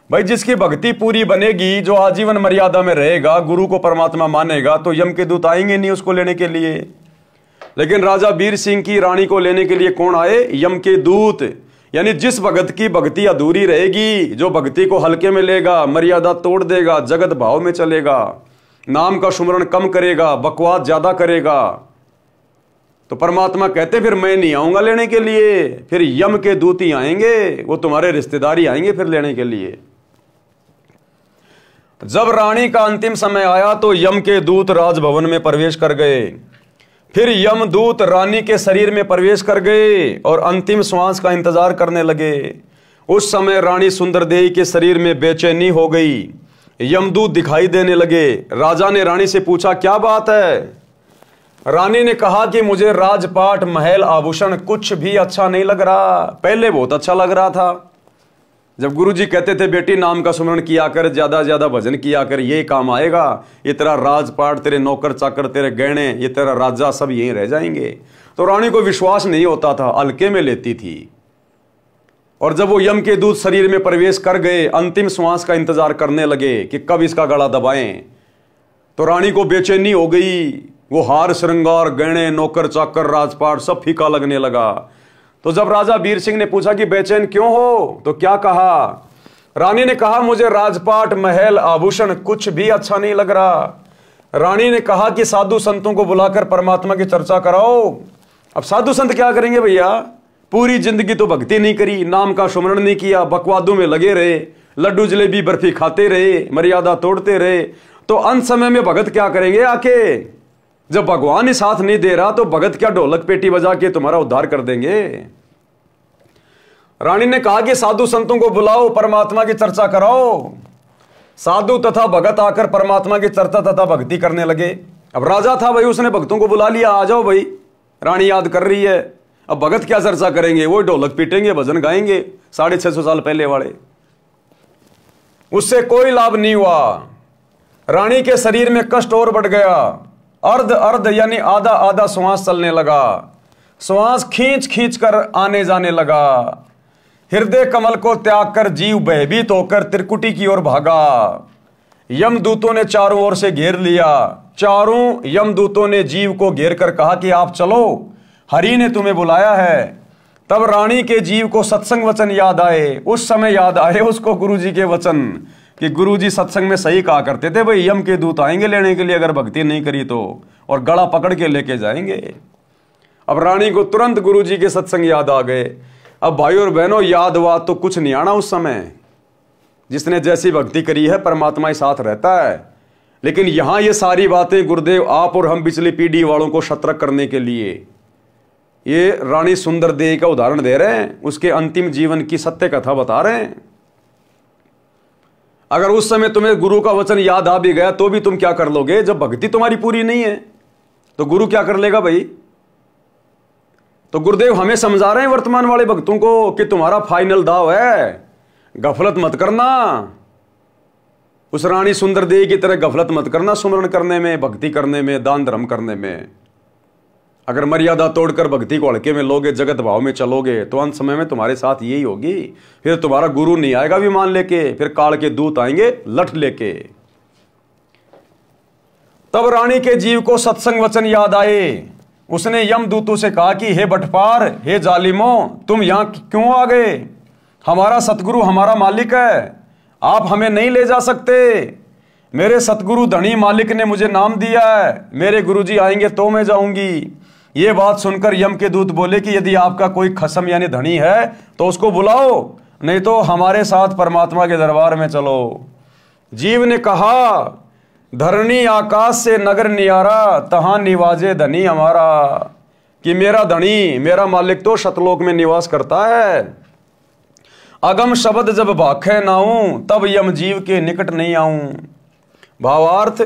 भाई जिसकी भक्ति पूरी बनेगी, जो आजीवन मर्यादा में रहेगा, गुरु को परमात्मा मानेगा, तो यम के दूत आएंगे नहीं उसको लेने के लिए। लेकिन राजा बीर सिंह की रानी को लेने के लिए कौन आए? यम के दूत। यानी जिस भगत की भक्ति अधूरी रहेगी, जो भक्ति को हल्के में लेगा, मर्यादा तोड़ देगा, जगत भाव में चलेगा, नाम का सुमरण कम करेगा, बकवास ज्यादा करेगा, तो परमात्मा कहते फिर मैं नहीं आऊंगा लेने के लिए, फिर यम के दूत ही आएंगे, वो तुम्हारे रिश्तेदारी आएंगे फिर लेने के लिए। जब रानी का अंतिम समय आया तो यम के दूत राजभवन में प्रवेश कर गए। फिर यमदूत रानी के शरीर में प्रवेश कर गए और अंतिम श्वास का इंतजार करने लगे। उस समय रानी सुंदरदेई के शरीर में बेचैनी हो गई। यमदूत दिखाई देने लगे। राजा ने रानी से पूछा क्या बात है? रानी ने कहा कि मुझे राजपाट, महल, आभूषण कुछ भी अच्छा नहीं लग रहा। पहले बहुत अच्छा लग रहा था, जब गुरुजी कहते थे बेटी नाम का सुमरण किया कर, ज्यादा भजन किया कर, ये काम आएगा, ये तेरा राजपाट, तेरे नौकर चाकर, तेरे गहने, ये तेरा राजा सब यहीं रह जाएंगे। तो रानी को विश्वास नहीं होता था, हल्के में लेती थी। और जब वो यम के दूत शरीर में प्रवेश कर गए, अंतिम श्वास का इंतजार करने लगे कि कब इसका गला दबाएं, तो रानी को बेचैनी हो गई। वो हार, श्रृंगार, गहने, नौकर चाकर, राजपाट सब फीका लगने लगा। तो जब राजा बीर सिंह ने पूछा कि बेचैन क्यों हो, तो क्या कहा? रानी ने कहा मुझे राजपाट, महल, आभूषण कुछ भी अच्छा नहीं लग रहा। रानी ने कहा कि साधु संतों को बुलाकर परमात्मा की चर्चा कराओ। अब साधु संत क्या करेंगे भैया? पूरी जिंदगी तो भक्ति नहीं करी, नाम का सुमरण नहीं किया, बकवादों में लगे रहे, लड्डू जलेबी बर्फी खाते रहे, मर्यादा तोड़ते रहे, तो अंत समय में भगत क्या करेंगे आके? जब भगवान ही साथ नहीं दे रहा तो भगत क्या ढोलक पेटी बजा के तुम्हारा उद्धार कर देंगे। रानी ने कहा कि साधु संतों को बुलाओ, परमात्मा की चर्चा कराओ। साधु तथा भगत आकर परमात्मा की चर्चा तथा भक्ति करने लगे। अब राजा था भाई, उसने भक्तों को बुला लिया, आ जाओ भाई, रानी याद कर रही है। अब भगत क्या चर्चा करेंगे, वो ढोलक पीटेंगे, भजन गाएंगे 650 साल पहले वाले। उससे कोई लाभ नहीं हुआ। रानी के शरीर में कष्ट और बढ़ गया। अर्ध अर्ध यानी आधा आधा श्वास चलने लगा। श्वास खींच खींच कर आने जाने लगा। हृदय कमल को त्याग कर जीव भयभीत होकर त्रिकुटी की ओर भागा। यमदूतों ने चारों ओर से घेर लिया। चारों यमदूतों ने जीव को घेर कर कहा कि आप चलो, हरि ने तुम्हें बुलाया है। तब रानी के जीव को सत्संग वचन याद आए। उस समय याद आए उसको गुरुजी के वचन कि गुरुजी सत्संग में सही कहा करते थे, भाई यम के दूत आएंगे लेने के लिए अगर भक्ति नहीं करी तो, और गला पकड़ के लेके जाएंगे। अब रानी को तुरंत गुरुजी के सत्संग याद आ गए। अब भाई और बहनों, याद हुआ तो कुछ नहीं आना उस समय। जिसने जैसी भक्ति करी है परमात्मा ही साथ रहता है। लेकिन यहां ये सारी बातें गुरुदेव आप और हम पिछली पीढ़ी वालों को सतर्क करने के लिए ये रानी सुंदर देवी का उदाहरण दे रहे हैं, उसके अंतिम जीवन की सत्य कथा बता रहे हैं। अगर उस समय तुम्हें गुरु का वचन याद आ भी गया तो भी तुम क्या कर लोगे? जब भक्ति तुम्हारी पूरी नहीं है तो गुरु क्या कर लेगा भाई? तो गुरुदेव हमें समझा रहे हैं वर्तमान वाले भक्तों को कि तुम्हारा फाइनल दाव है, गफलत मत करना। उस रानी सुंदर देवी की तरह गफलत मत करना सुमरण करने में, भक्ति करने में, दान धर्म करने में। अगर मर्यादा तोड़कर भक्ति को हल्के में लोगे, जगत भाव में चलोगे तो अंत समय में तुम्हारे साथ यही होगी। फिर तुम्हारा गुरु नहीं आएगा विमान लेके, फिर काल के दूत आएंगे लठ लेके। तब रानी के जीव को सत्संग वचन याद आए। उसने यमदूतों से कहा कि हे बटपार, हे जालिमों, तुम यहां क्यों आ गए? हमारा सतगुरु हमारा मालिक है, आप हमें नहीं ले जा सकते। मेरे सतगुरु धनी मालिक ने मुझे नाम दिया है, मेरे गुरुजी आएंगे तो मैं जाऊंगी। ये बात सुनकर यम के दूत बोले कि यदि आपका कोई खसम यानी धनी है तो उसको बुलाओ, नहीं तो हमारे साथ परमात्मा के दरबार में चलो। जीव ने कहा, धरणी आकाश से नगर नियारा, तहां निवाजे धनी हमारा। कि मेरा धनी, मेरा मालिक तो शतलोक में निवास करता है। अगम शब्द जब भाखे नाऊं, तब यम जीव के निकट नहीं आऊं। भावार्थ,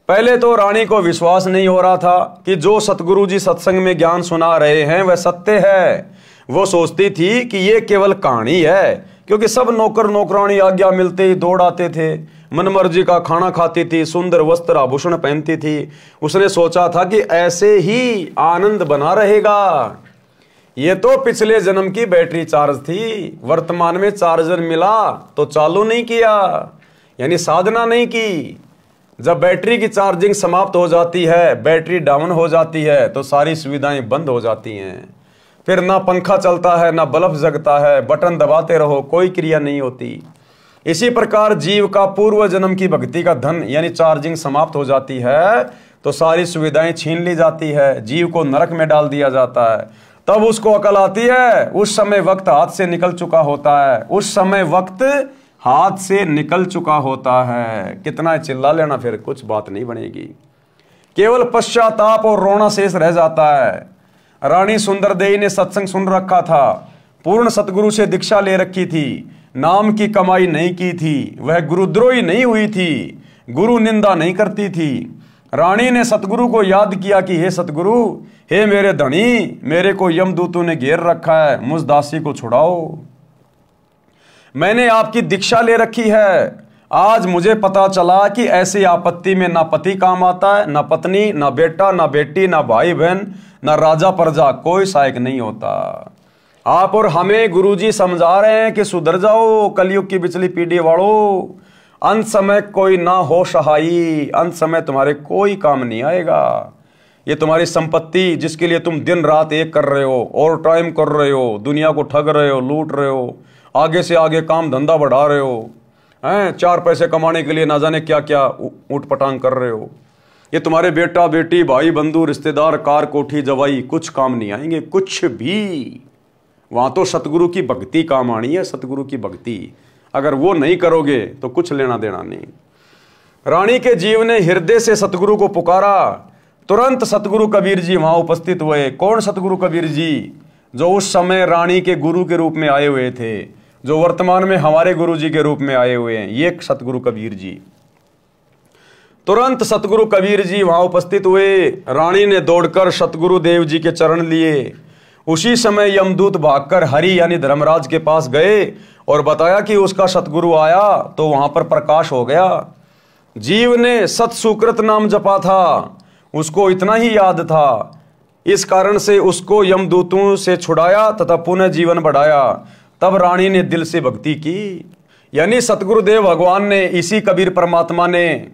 पहले तो रानी को विश्वास नहीं हो रहा था कि जो सतगुरु जी सत्संग में ज्ञान सुना रहे हैं वह सत्य है। वो सोचती थी कि ये केवल कहानी है, क्योंकि सब नौकर नौकरानी आज्ञा मिलते ही दौड़ आते थे, मनमर्जी का खाना खाती थी, सुंदर वस्त्र आभूषण पहनती थी। उसने सोचा था कि ऐसे ही आनंद बना रहेगा। ये तो पिछले जन्म की बैटरी चार्ज थी, वर्तमान में चार्जर मिला तो चालू नहीं किया, यानी साधना नहीं की। जब बैटरी की चार्जिंग समाप्त हो जाती है, बैटरी डाउन हो जाती है, तो सारी सुविधाएं बंद हो जाती हैं। फिर ना पंखा चलता है, ना बल्ब जगता है, बटन दबाते रहो, कोई क्रिया नहीं होती। इसी प्रकार जीव का पूर्व जन्म की भक्ति का धन यानी चार्जिंग समाप्त हो जाती है तो सारी सुविधाएं छीन ली जाती है, जीव को नरक में डाल दिया जाता है। तब उसको अकल आती है, उस समय वक्त हाथ से निकल चुका होता है, उस समय वक्त हाथ से निकल चुका होता है। कितना चिल्ला लेना, फिर कुछ बात नहीं बनेगी, केवल पश्चाताप और रोना शेष रह जाता है। रानी सुंदर देवी ने सत्संग सुन रखा था, पूर्ण सतगुरु से दीक्षा ले रखी थी, नाम की कमाई नहीं की थी, वह गुरुद्रोही नहीं हुई थी, गुरु निंदा नहीं करती थी। रानी ने सतगुरु को याद किया कि हे सतगुरु, हे मेरे धनी, मेरे को यमदूतों ने घेर रखा है, मुझ दासी को छुड़ाओ। मैंने आपकी दीक्षा ले रखी है। आज मुझे पता चला कि ऐसी आपत्ति में ना पति काम आता है, ना पत्नी, ना बेटा, ना बेटी, ना भाई बहन, ना राजा प्रजा, कोई सहायक नहीं होता। आप और हमें गुरुजी समझा रहे हैं कि सुधर जाओ कलयुग की पिछली पीढ़ी वालों। अंत समय कोई ना हो सहाई, अंत समय तुम्हारे कोई काम नहीं आएगा। ये तुम्हारी संपत्ति जिसके लिए तुम दिन रात एक कर रहे हो, और टाइम कर रहे हो, दुनिया को ठग रहे हो, लूट रहे हो, आगे से आगे काम धंधा बढ़ा रहे हो, हैं, 4 पैसे कमाने के लिए ना जाने क्या क्या ऊट पटांग कर रहे हो। ये तुम्हारे बेटा बेटी, भाई बंधु, रिश्तेदार, कार कोठी जवाई कुछ काम नहीं आएंगे, कुछ भी। वहां तो सतगुरु की भक्ति काम आनी है, सतगुरु की भक्ति। अगर वो नहीं करोगे तो कुछ लेना देना नहीं। रानी के जीव ने हृदय से सतगुरु को पुकारा तुरंत सतगुरु कबीर जी वहां उपस्थित हुए। कौन सतगुरु कबीर जी? जो उस समय रानी के गुरु के रूप में आए हुए थे, जो वर्तमान में हमारे गुरु जी के रूप में आए हुए हैं, ये सतगुरु कबीर जी। तुरंत सतगुरु कबीर जी वहां उपस्थित हुए। रानी ने दौड़कर सतगुरु देव जी के चरण लिए। उसी समय यमदूत भागकर हरि यानी धर्मराज के पास गए और बताया कि उसका सतगुरु आया। तो वहां पर प्रकाश हो गया। जीव ने सत सुकृत नाम जपा था, उसको इतना ही याद था, इस कारण से उसको यमदूतों से छुड़ाया तथा पुनः जीवन बढ़ाया। तब रानी ने दिल से भक्ति की। यानी सतगुरुदेव भगवान ने, इसी कबीर परमात्मा ने,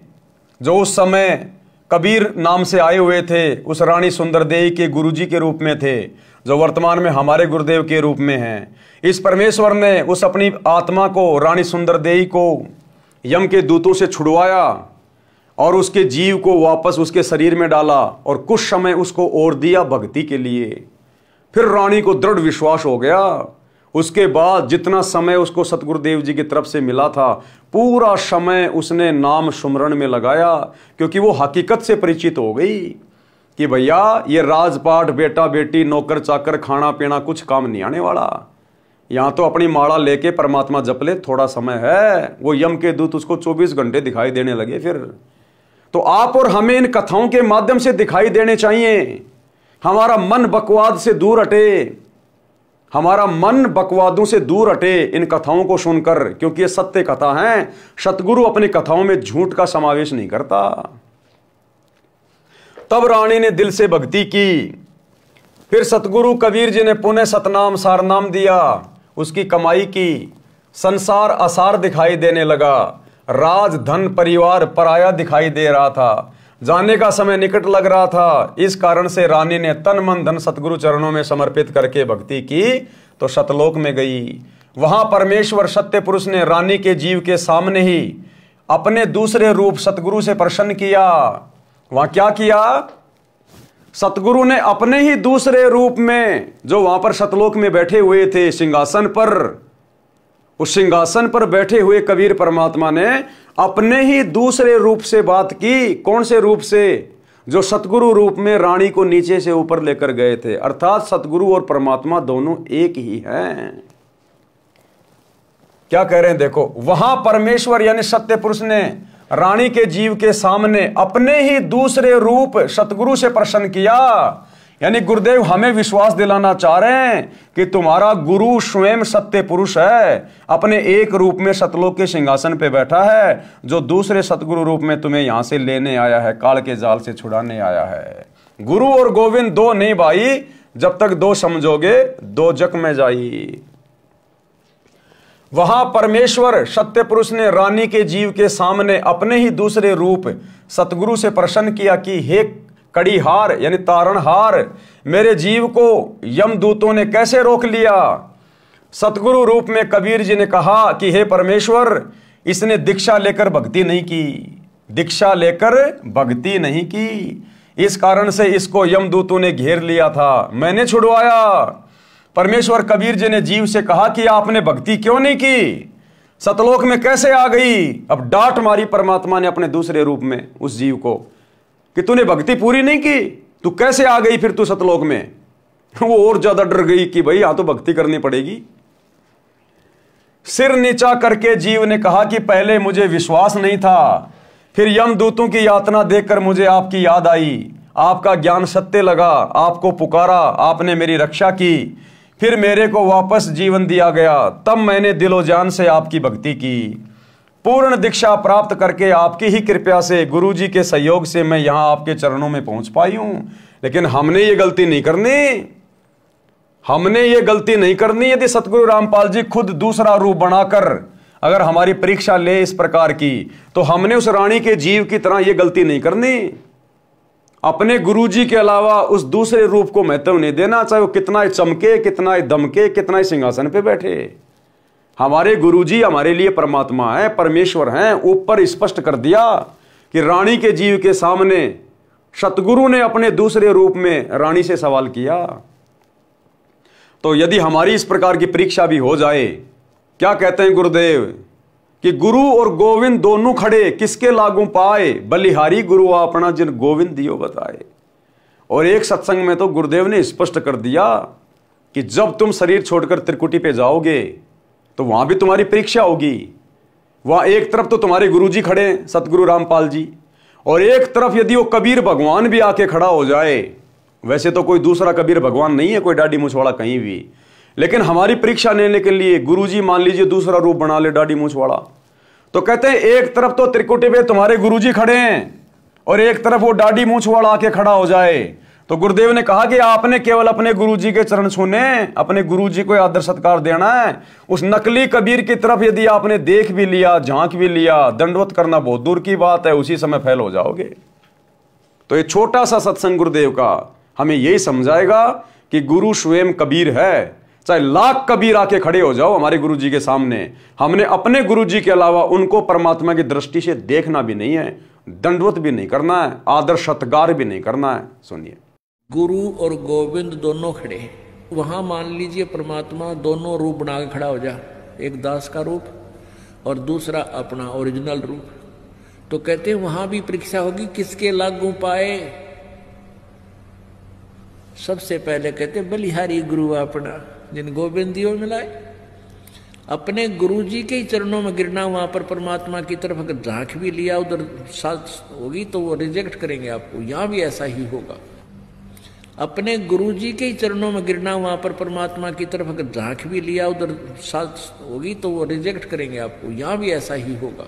जो उस समय कबीर नाम से आए हुए थे, उस रानी सुंदरदेवी के गुरुजी के रूप में थे, जो वर्तमान में हमारे गुरुदेव के रूप में हैं। इस परमेश्वर ने उस अपनी आत्मा को, रानी सुंदरदेवी को, यम के दूतों से छुड़वाया और उसके जीव को वापस उसके शरीर में डाला और कुछ समय उसको और दिया भक्ति के लिए। फिर रानी को दृढ़ विश्वास हो गया। उसके बाद जितना समय उसको सतगुरुदेव जी की तरफ से मिला था, पूरा समय उसने नाम सुमरण में लगाया, क्योंकि वो हकीकत से परिचित हो गई कि भैया ये राजपाट, बेटा बेटी, नौकर चाकर, खाना पीना कुछ काम नहीं आने वाला। यहां तो अपनी माला लेके परमात्मा जप ले, थोड़ा समय है। वो यम के दूत उसको 24 घंटे दिखाई देने लगे। फिर तो आप और हमें इन कथाओं के माध्यम से दिखाई देने चाहिए। हमारा मन बकवाद से दूर हटे, हमारा मन बकवादों से दूर हटे इन कथाओं को सुनकर, क्योंकि ये सत्य कथा है। सतगुरु अपनी कथाओं में झूठ का समावेश नहीं करता। तब रानी ने दिल से भक्ति की। फिर सतगुरु कबीर जी ने पुनः सतनाम सारनाम दिया, उसकी कमाई की। संसार असार दिखाई देने लगा। राज धन परिवार पराया दिखाई दे रहा था। जाने का समय निकट लग रहा था। इस कारण से रानी ने तन मन धन सतगुरु चरणों में समर्पित करके भक्ति की तो सतलोक में गई। वहां परमेश्वर सत्य पुरुष ने रानी के जीव के सामने ही अपने दूसरे रूप सतगुरु से प्रसन्न किया। वहां क्या किया? सतगुरु ने अपने ही दूसरे रूप में, जो वहां पर सतलोक में बैठे हुए थे सिंहासन पर, उस सिंहासन पर बैठे हुए कबीर परमात्मा ने अपने ही दूसरे रूप से बात की। कौन से रूप से? जो सतगुरु रूप में रानी को नीचे से ऊपर लेकर गए थे। अर्थात सतगुरु और परमात्मा दोनों एक ही हैं। क्या कह रहे हैं? देखो, वहां परमेश्वर यानी सत्य पुरुष ने रानी के जीव के सामने अपने ही दूसरे रूप सतगुरु से प्रसन्न किया। यानी गुरुदेव हमें विश्वास दिलाना चाह रहे हैं कि तुम्हारा गुरु स्वयं सत्य पुरुष है, अपने एक रूप में सतलोक के सिंहासन पे बैठा है, जो दूसरे सतगुरु रूप में तुम्हें यहां से लेने आया है, काल के जाल से छुड़ाने आया है। गुरु और गोविंद दो नहीं भाई, जब तक दो समझोगे दो जग में जाई। वहां परमेश्वर सत्य पुरुष ने रानी के जीव के सामने अपने ही दूसरे रूप सतगुरु से प्रसन्न किया कि हे कड़ीहार यानी तारणहार, मेरे जीव को यमदूतों ने कैसे रोक लिया। सतगुरु रूप में कबीर जी ने कहा कि हे परमेश्वर, इसने दीक्षा लेकर भक्ति नहीं की, दीक्षा लेकर भक्ति नहीं की, इस कारण से इसको यमदूतों ने घेर लिया था, मैंने छुड़वाया। परमेश्वर कबीर जी ने जीव से कहा कि आपने भक्ति क्यों नहीं की, सतलोक में कैसे आ गई। अब डांट मारी परमात्मा ने अपने दूसरे रूप में उस जीव को कि तूने भक्ति पूरी नहीं की, तू कैसे आ गई फिर तू सतलोक में। वो और ज्यादा डर गई कि भाई यहां तो भक्ति करनी पड़ेगी। सिर नीचा करके जीव ने कहा कि पहले मुझे विश्वास नहीं था, फिर यमदूतों की यातना देखकर मुझे आपकी याद आई, आपका ज्ञान सत्य लगा, आपको पुकारा, आपने मेरी रक्षा की, फिर मेरे को वापस जीवन दिया गया, तब मैंने दिलो जान से आपकी भक्ति की। पूर्ण दीक्षा प्राप्त करके आपकी ही कृपा से, गुरु जी के सहयोग से मैं यहां आपके चरणों में पहुंच पाई हूं। लेकिन हमने ये गलती नहीं करनी, हमने ये गलती नहीं करनी। यदि सतगुरु रामपाल जी खुद दूसरा रूप बनाकर अगर हमारी परीक्षा ले इस प्रकार की, तो हमने उस रानी के जीव की तरह ये गलती नहीं करनी। अपने गुरुजी के अलावा उस दूसरे रूप को महत्व नहीं देना, चाहे वो कितना ही चमके, कितना ही दमके, कितना ही सिंहासन पे बैठे। हमारे गुरुजी हमारे लिए परमात्मा है, परमेश्वर हैं। ऊपर स्पष्ट कर दिया कि रानी के जीव के सामने सतगुरु ने अपने दूसरे रूप में रानी से सवाल किया। तो यदि हमारी इस प्रकार की परीक्षा भी हो जाए, क्या कहते हैं गुरुदेव कि गुरु और गोविंद दोनों खड़े, किसके लागू पाए, बलिहारी गुरु अपना जिन गोविंद दियो बताए। और एक सत्संग में तो गुरुदेव ने स्पष्ट कर दिया कि जब तुम शरीर छोड़कर त्रिकुटी पे जाओगे तो वहां भी तुम्हारी परीक्षा होगी। वहां एक तरफ तो तुम्हारे गुरुजी खड़े हैं, सतगुरु रामपाल जी, और एक तरफ यदि वो कबीर भगवान भी आके खड़ा हो जाए, वैसे तो कोई दूसरा कबीर भगवान नहीं है कोई डाडी मूंछवाड़ा कहीं भी, लेकिन हमारी परीक्षा लेने के लिए गुरुजी मान लीजिए दूसरा रूप बना ले डाडी मूंछवाड़ा, तो कहते हैं एक तरफ तो त्रिकुटी पे तुम्हारे गुरुजी खड़े हैं और एक तरफ वो डाडी मूंछवाड़ा आके खड़ा हो जाए, तो गुरुदेव ने कहा कि आपने केवल अपने गुरुजी के चरण छूने, अपने गुरुजी को आदर सत्कार देना है। उस नकली कबीर की तरफ यदि आपने देख भी लिया, झांक भी लिया, दंडवत करना बहुत दूर की बात है, उसी समय फेल हो जाओगे। तो ये छोटा सा सत्संग गुरुदेव का हमें यही समझाएगा कि गुरु स्वयं कबीर है। चाहे लाख कबीर आके खड़े हो जाओ हमारे गुरुजी के सामने, हमने अपने गुरुजी के अलावा उनको परमात्मा की दृष्टि से देखना भी नहीं है, दंडवत भी नहीं करना है, आदर सत्कार भी नहीं करना है। सुनिए, गुरु और गोविंद दोनों खड़े हैं, वहां मान लीजिए परमात्मा दोनों रूप बना के खड़ा हो जा, एक दास का रूप और दूसरा अपना ओरिजिनल रूप, तो कहते हैं वहां भी परीक्षा होगी किसके लागू पाए। सबसे पहले कहते बलिहारी गुरु अपना, जिन गोविंदियों मिलाए, अपने गुरुजी के ही चरणों में गिरना। वहां पर परमात्मा की तरफ अगर झांक भी लिया उधर साथ होगी तो वो रिजेक्ट करेंगे आपको, यहां भी ऐसा ही होगा। अपने गुरुजी के ही चरणों में गिरना, वहां पर परमात्मा की तरफ अगर झांक भी लिया उधर साथ होगी तो वो रिजेक्ट करेंगे आपको, यहां भी ऐसा ही होगा।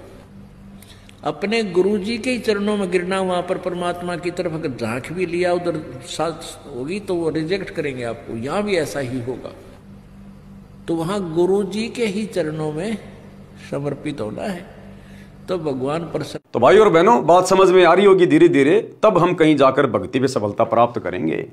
अपने गुरुजी के ही चरणों में गिरना, वहां पर परमात्मा की तरफ अगर झांक भी लिया उधर साथ होगी तो वो रिजेक्ट करेंगे आपको, यहां भी ऐसा ही होगा। तो वहां गुरुजी के ही चरणों में समर्पित होना है, तो भगवान प्रसन्न। तो भाई और बहनों, बात समझ में आ रही होगी धीरे धीरे, तब हम कहीं जाकर भक्ति में सफलता प्राप्त करेंगे।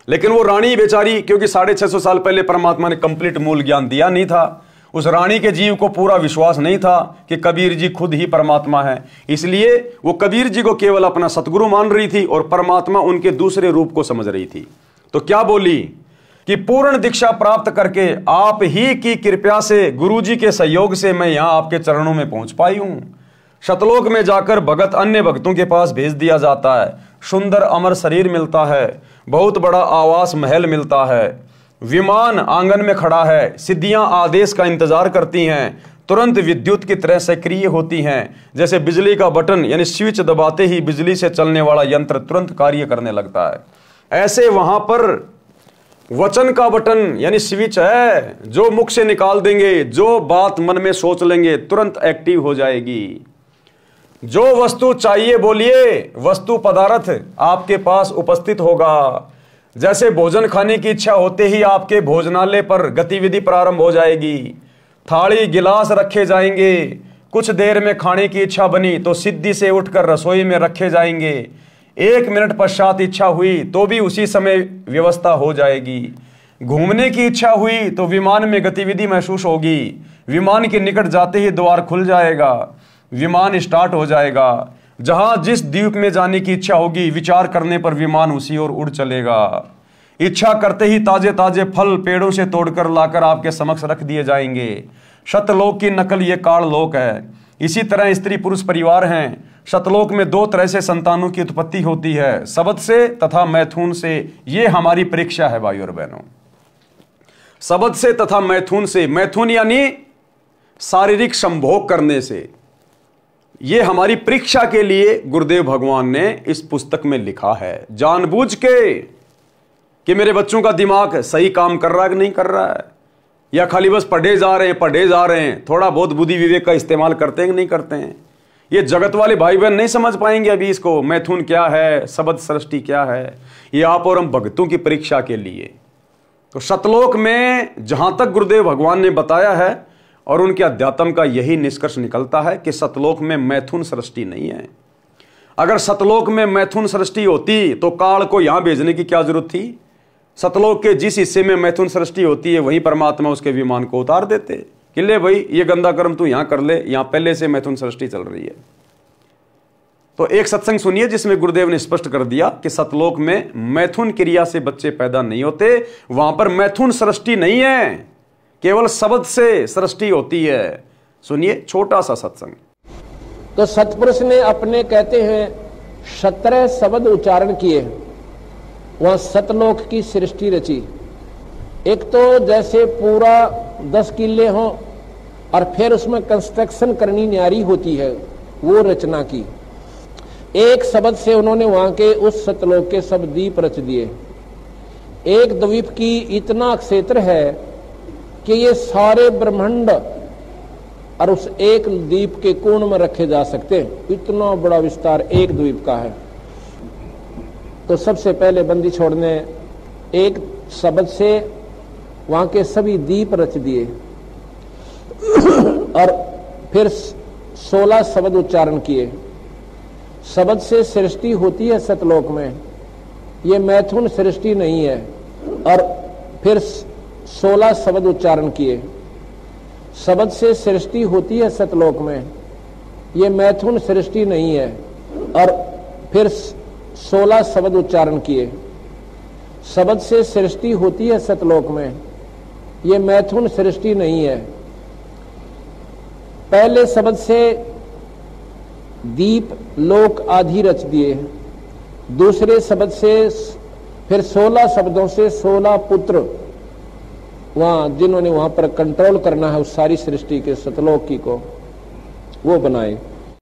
लेकिन वो रानी बेचारी, क्योंकि 650 साल पहले परमात्मा ने कंप्लीट मूल ज्ञान दिया नहीं था, उस रानी के जीव को पूरा विश्वास नहीं था कि कबीर जी खुद ही परमात्मा है, इसलिए वो कबीर जी को केवल अपना सतगुरु मान रही थी और परमात्मा उनके दूसरे रूप को समझ रही थी। तो क्या बोली कि पूर्ण दीक्षा प्राप्त करके आप ही की कृपा से, गुरुजी के सहयोग से मैं यहां आपके चरणों में पहुंच पाई हूं। शतलोक में जाकर भगत अन्य भक्तों के पास भेज दिया जाता है, सुंदर अमर शरीर मिलता है, बहुत बड़ा आवास महल मिलता है, विमान आंगन में खड़ा है, सिद्धियां आदेश का इंतजार करती हैं, तुरंत विद्युत की तरह सक्रिय होती हैं, जैसे बिजली का बटन यानी स्विच दबाते ही बिजली से चलने वाला यंत्र तुरंत कार्य करने लगता है। ऐसे वहां पर वचन का बटन यानी स्विच है, जो मुख से निकाल देंगे, जो बात मन में सोच लेंगे तुरंत एक्टिव हो जाएगी। जो वस्तु चाहिए बोलिए, वस्तु पदार्थ आपके पास उपस्थित होगा। जैसे भोजन खाने की इच्छा होते ही आपके भोजनालय पर गतिविधि प्रारंभ हो जाएगी, थाली गिलास रखे जाएंगे, कुछ देर में खाने की इच्छा बनी तो सिद्धि से उठकर रसोई में रखे जाएंगे, 1 मिनट पश्चात इच्छा हुई तो भी उसी समय व्यवस्था हो जाएगी। घूमने की इच्छा हुई तो विमान में गतिविधि महसूस होगी, विमान के निकट जाते ही द्वार खुल जाएगा, विमान स्टार्ट हो जाएगा। जहां जिस द्वीप में जाने की इच्छा होगी, विचार करने पर विमान उसी ओर उड़ चलेगा। इच्छा करते ही ताजे ताजे फल पेड़ों से तोड़कर लाकर आपके समक्ष रख दिए जाएंगे। शतलोक की नकल ये काललोक है। इसी तरह स्त्री पुरुष परिवार हैं। शतलोक में 2 तरह से संतानों की उत्पत्ति होती है, शबद से तथा मैथुन से। ये हमारी परीक्षा है भाई और बहनों, शबद से तथा मैथुन से। मैथुन यानी शारीरिक संभोग करने से। ये हमारी परीक्षा के लिए गुरुदेव भगवान ने इस पुस्तक में लिखा है, जानबूझ के, कि मेरे बच्चों का दिमाग सही काम कर रहा है कि नहीं कर रहा है, या खाली बस पढ़े जा रहे हैं, थोड़ा बहुत बुद्धि विवेक का इस्तेमाल करते हैं कि नहीं करते हैं। ये जगत वाले भाई बहन नहीं समझ पाएंगे अभी इसको, मैथुन क्या है, शबद सृष्टि क्या है। ये आप और हम भक्तों की परीक्षा के लिए। तो शतलोक में जहां तक गुरुदेव भगवान ने बताया है और उनके अध्यात्म का यही निष्कर्ष निकलता है कि सतलोक में मैथुन सृष्टि नहीं है। अगर सतलोक में मैथुन सृष्टि होती तो काल को यहां भेजने की क्या जरूरत थी। सतलोक के जिस हिस्से में मैथुन सृष्टि होती है वहीं परमात्मा उसके विमान को उतार देते कि ले भाई ये गंदा कर्म तू यहां कर ले, यहां पहले से मैथुन सृष्टि चल रही है। तो एक सत्संग सुनिए जिसमें गुरुदेव ने स्पष्ट कर दिया कि सतलोक में मैथुन क्रिया से बच्चे पैदा नहीं होते, वहां पर मैथुन सृष्टि नहीं है, केवल शब्द से सृष्टि होती है। सुनिए छोटा सा सत्संग। तो सतपुरुष ने अपने कहते हैं 17 शब्द उच्चारण किए वहां सतलोक की सृष्टि रची। एक तो जैसे पूरा 10 किले हों और फिर उसमें कंस्ट्रक्शन करनी न्यारी होती है, वो रचना की। एक शब्द से उन्होंने वहां के उस सतलोक के सब द्वीप रच दिए। एक द्वीप की इतना क्षेत्र है कि ये सारे ब्रह्मांड और उस एक द्वीप के कोण में रखे जा सकते हैं, इतना बड़ा विस्तार एक द्वीप का है। तो सबसे पहले बंदी छोड़ ने एक शब्द से वहां के सभी द्वीप रच दिए और फिर 16 शब्द उच्चारण किए। शब्द से सृष्टि होती है सतलोक में, ये मैथुन सृष्टि नहीं है। और फिर 16 शब्द उच्चारण किए। शब्द से सृष्टि होती है सतलोक में, ये मैथुन सृष्टि नहीं है। और फिर 16 शब्द उच्चारण किए। शब्द से सृष्टि होती है सतलोक में, ये मैथुन सृष्टि नहीं है। पहले शब्द से दीप लोक आदि रच दिए। दूसरे शब्द से फिर 16 शब्दों से 16 पुत्र वहां जिन्होंने वहां पर कंट्रोल करना है उस सारी सृष्टि के सतलोक की को, वो बनाए।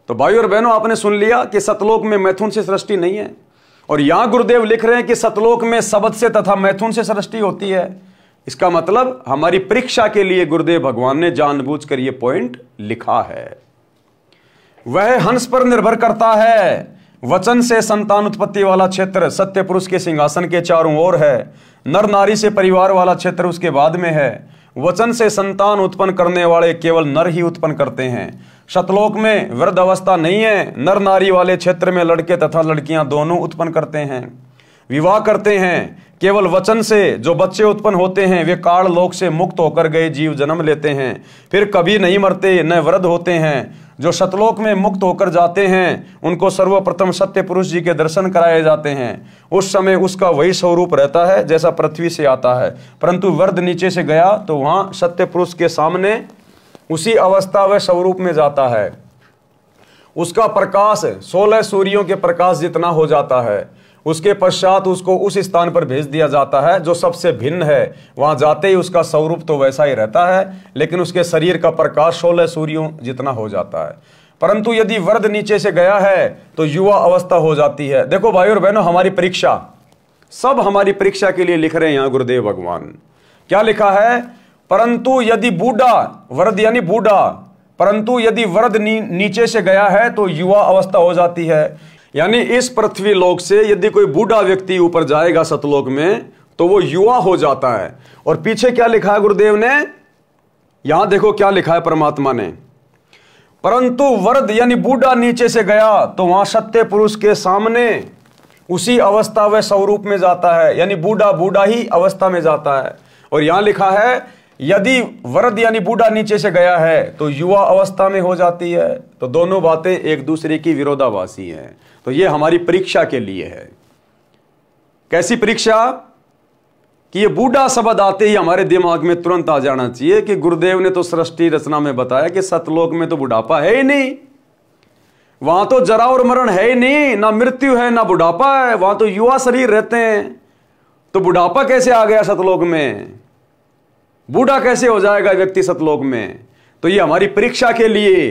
तो भाई और बहनों, आपने सुन लिया कि सतलोक में मैथुन से सृष्टि नहीं है। और यहां गुरुदेव लिख रहे हैं कि सतलोक में शब्द से तथा मैथुन से सृष्टि होती है। इसका मतलब हमारी परीक्षा के लिए गुरुदेव भगवान ने जानबूझकर यह पॉइंट लिखा है। वह हंस पर निर्भर करता है। वचन से संतान उत्पत्ति वाला क्षेत्र सत्य पुरुष के सिंहासन के चारों ओर है। नर नारी से परिवार वाला क्षेत्र उसके बाद में है। वचन से संतान उत्पन्न करने वाले केवल नर ही उत्पन्न करते हैं। सतलोक में वृद्ध अवस्था नहीं है। नर नारी वाले क्षेत्र में लड़के तथा लड़कियां दोनों उत्पन्न करते हैं, विवाह करते हैं। केवल वचन से जो बच्चे उत्पन्न होते हैं वे काल लोक से मुक्त होकर गए जीव जन्म लेते हैं, फिर कभी नहीं मरते न वृद्ध होते हैं। जो सतलोक में मुक्त होकर जाते हैं उनको सर्वप्रथम सत्य पुरुष जी के दर्शन कराए जाते हैं। उस समय उसका वही स्वरूप रहता है जैसा पृथ्वी से आता है, परंतु वृद्ध नीचे से गया तो वहां सत्य पुरुष के सामने उसी अवस्था व स्वरूप में जाता है। उसका प्रकाश 16 सूर्यों के प्रकाश जितना हो जाता है। उसके पश्चात उसको उस स्थान पर भेज दिया जाता है जो सबसे भिन्न है। वहां जाते ही उसका स्वरूप तो वैसा ही रहता है, लेकिन उसके शरीर का प्रकाश 16 सूर्यों जितना हो जाता है। परंतु यदि वृद्ध नीचे से गया है तो युवा अवस्था हो जाती है। देखो भाई और बहनों, हमारी परीक्षा, सब हमारी परीक्षा के लिए लिख रहे हैं यहां गुरुदेव भगवान। क्या लिखा है? परंतु यदि बूढ़ा, वृद्ध यानी बूढ़ा, परंतु यदि वृद्ध नीचे से गया है तो युवा अवस्था हो जाती है। यानी इस पृथ्वी लोक से यदि कोई बूढ़ा व्यक्ति ऊपर जाएगा सतलोक में तो वो युवा हो जाता है। और पीछे क्या लिखा है गुरुदेव ने? यहां देखो क्या लिखा है परमात्मा ने। परंतु वृद्ध यानी बूढ़ा नीचे से गया तो वहां सत्य पुरुष के सामने उसी अवस्था व स्वरूप में जाता है, यानी बूढ़ा बूढ़ा ही अवस्था में जाता है। और यहां लिखा है यदि वृद्ध यानी बूढ़ा नीचे से गया है तो युवा अवस्था में हो जाती है। तो दोनों बातें एक दूसरे की विरोधाभासी हैं। तो ये हमारी परीक्षा के लिए है। कैसी परीक्षा? कि ये बूढ़ा शब्द आते ही हमारे दिमाग में तुरंत आ जाना चाहिए कि गुरुदेव ने तो सृष्टि रचना में बताया कि सतलोक में तो बुढ़ापा है ही नहीं, वहां तो जरा और मरण है ही नहीं, ना मृत्यु है ना बुढ़ापा है, वहां तो युवा शरीर रहते हैं। तो बुढ़ापा कैसे आ गया सतलोक में? बूढ़ा कैसे हो जाएगा व्यक्ति सतलोक में? तो ये हमारी परीक्षा के लिए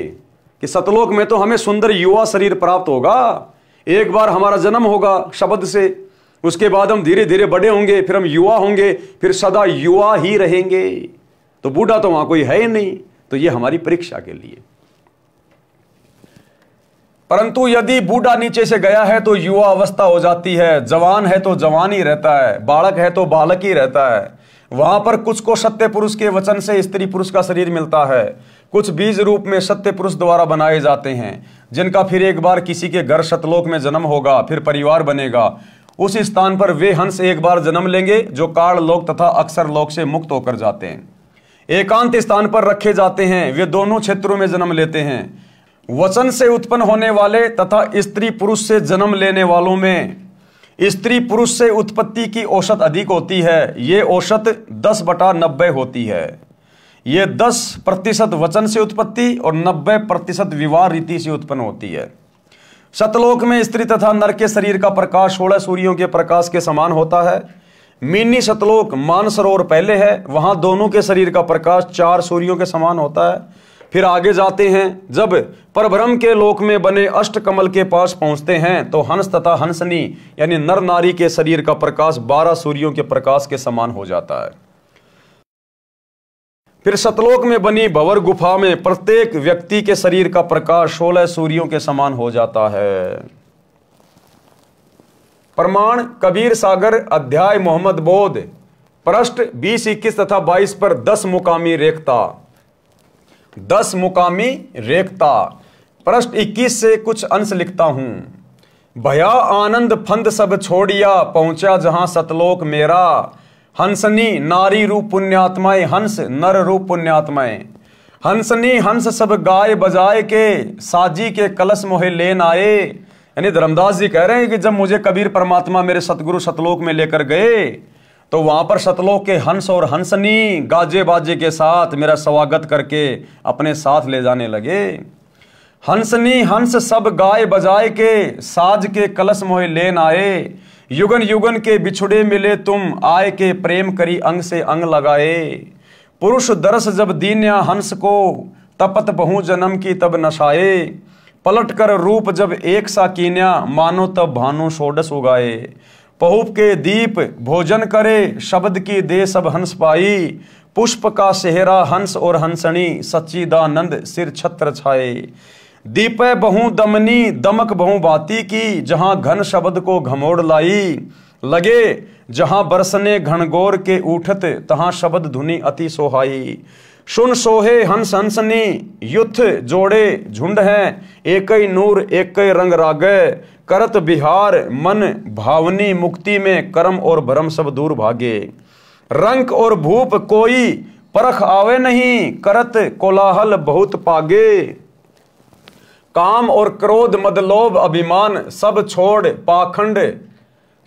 कि सतलोक में तो हमें सुंदर युवा शरीर प्राप्त होगा। एक बार हमारा जन्म होगा शब्द से, उसके बाद हम धीरे धीरे बड़े होंगे, फिर हम युवा होंगे, फिर सदा युवा ही रहेंगे। तो बूढ़ा तो वहां कोई है ही नहीं। तो ये हमारी परीक्षा के लिए। परंतु यदि बूढ़ा नीचे से गया है तो युवा अवस्था हो जाती है। जवान है तो जवान ही रहता है, बालक है तो बालक ही रहता है। वहां पर कुछ को सत्य पुरुष के वचन से स्त्री पुरुष का शरीर मिलता है, कुछ बीज रूप में सत्य पुरुष द्वारा बनाए जाते हैं, जिनका फिर एक बार किसी के घर सतलोक में जन्म होगा, फिर परिवार बनेगा। उस स्थान पर वे हंस एक बार जन्म लेंगे जो काल लोक तथा अक्षर लोक से मुक्त होकर जाते हैं। एकांत स्थान पर रखे जाते हैं, वे दोनों क्षेत्रों में जन्म लेते हैं। वचन से उत्पन्न होने वाले तथा स्त्री पुरुष से जन्म लेने वालों में स्त्री पुरुष से उत्पत्ति की औसत अधिक होती है। ये औसत 10/90 होती है। ये 10% वचन से उत्पत्ति और 90% विवाह रीति से उत्पन्न होती है। सतलोक में स्त्री तथा नर के शरीर का प्रकाश 16 सूर्यों के प्रकाश के समान होता है। मिनी सतलोक मानसरोवर पहले है, वहां दोनों के शरीर का प्रकाश 4 सूर्यों के समान होता है। फिर आगे जाते हैं, जब परब्रह्म के लोक में बने अष्टकमल के पास पहुंचते हैं तो हंस तथा हंसनी यानी नर नारी के शरीर का प्रकाश 12 सूर्यों के प्रकाश के समान हो जाता है। फिर सतलोक में बनी भंवर गुफा में प्रत्येक व्यक्ति के शरीर का प्रकाश 16 सूर्यों के समान हो जाता है। प्रमाण कबीर सागर अध्याय मोहम्मद बोध पृष्ठ 20, 21 तथा 22 पर 10 मुकामी रेखता। 10 मुकामी रेखता। पृष्ठ 21 से कुछ अंश लिखता हूं। भया आनंद फंद सब छोड़िया पहुंचा जहां सतलोक मेरा। हंसनी नारी रूप पुण्यात्माएं हंस नर रूप पुण्यात्माएं। हंसनी हंस सब गाय बजाए के साजी के कलश मोहे लेन आए। यानी धर्मदास जी कह रहे हैं कि जब मुझे कबीर परमात्मा मेरे सतगुरु सतलोक में लेकर गए तो वहां पर सतलोक के हंस और हंसनी गाजे बाजे के साथ मेरा स्वागत करके अपने साथ ले जाने लगे। हंसनी हंस सब गाय बजाए के साज के कलश मोहे लेन आए। युगन युगन के बिछुड़े मिले तुम आए के प्रेम करी अंग से अंग लगाए। पुरुष दरस जब दीन्या हंस को तपत बहु जन्म की तब नशाए। पलट कर रूप जब एक सा कीन्या मानो तब भानु षोडश उगाए। पहुप के दीप भोजन करे शब्द की दे सब हंस पाई। पुष्प का सेहरा हंस और हंसनी सच्चिदानंद सिर छत्र छाए। दीपे बहु दमनी दमक बहु बाती की जहां घन शब्द को घमोड़ लाई। लगे जहां बरसने घनगोर के उठत तहां शब्द धुनी अति सोहाई। सुन सोहे हंस हंसनी युथ जोड़े झुंड हैं एक ही नूर एक ही रंग रागे। करत बिहार मन भावनी मुक्ति में कर्म और भरम सब दूर भागे। रंक और भूप कोई परख आवे नहीं करत कोलाहल बहुत पागे। काम और क्रोध मदलोभ अभिमान सब छोड़ पाखंड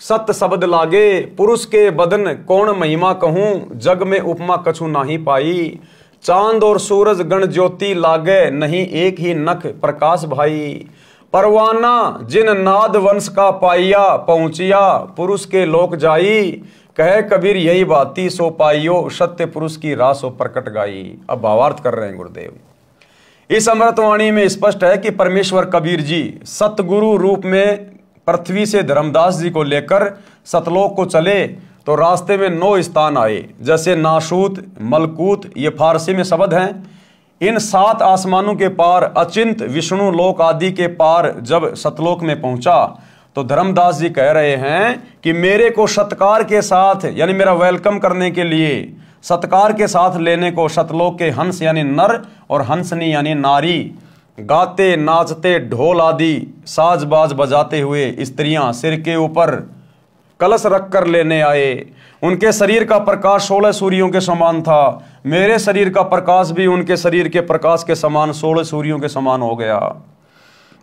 सत्य शब्द लागे। पुरुष के बदन कौन महिमा कहूं जग में उपमा कछु नाही पाई। चांद और सूरज गण ज्योति लागे नहीं एक ही नख प्रकाश भाई। परवाना जिन नाद वंश का पाइया पहुंचिया पुरुष के लोक जाई। कहे कबीर यही बाती सो पाइयो सत्य पुरुष की राह सो प्रकट गाई। अब भावार्थ कर रहे हैं गुरुदेव। इस अमृतवाणी में स्पष्ट है कि परमेश्वर कबीर जी सतगुरु रूप में पृथ्वी से धर्मदास जी को लेकर सतलोक को चले तो रास्ते में 9 स्थान आए, जैसे नाशूत मलकूत, ये फारसी में शब्द हैं। इन 7 आसमानों के पार अचिंत विष्णु लोक आदि के पार जब सतलोक में पहुंचा तो धर्मदास जी कह रहे हैं कि मेरे को सत्कार के साथ यानी मेरा वेलकम करने के लिए सत्कार के साथ लेने को सतलोक के हंस यानी नर और हंसनी यानी नारी गाते नाचते ढोल आदि साज बाज बजाते हुए स्त्रियां सिर के ऊपर कलश रखकर लेने आए। उनके शरीर का प्रकाश 16 सूर्यों के समान था। मेरे शरीर का प्रकाश भी उनके शरीर के प्रकाश के समान 16 सूर्यों के समान हो गया।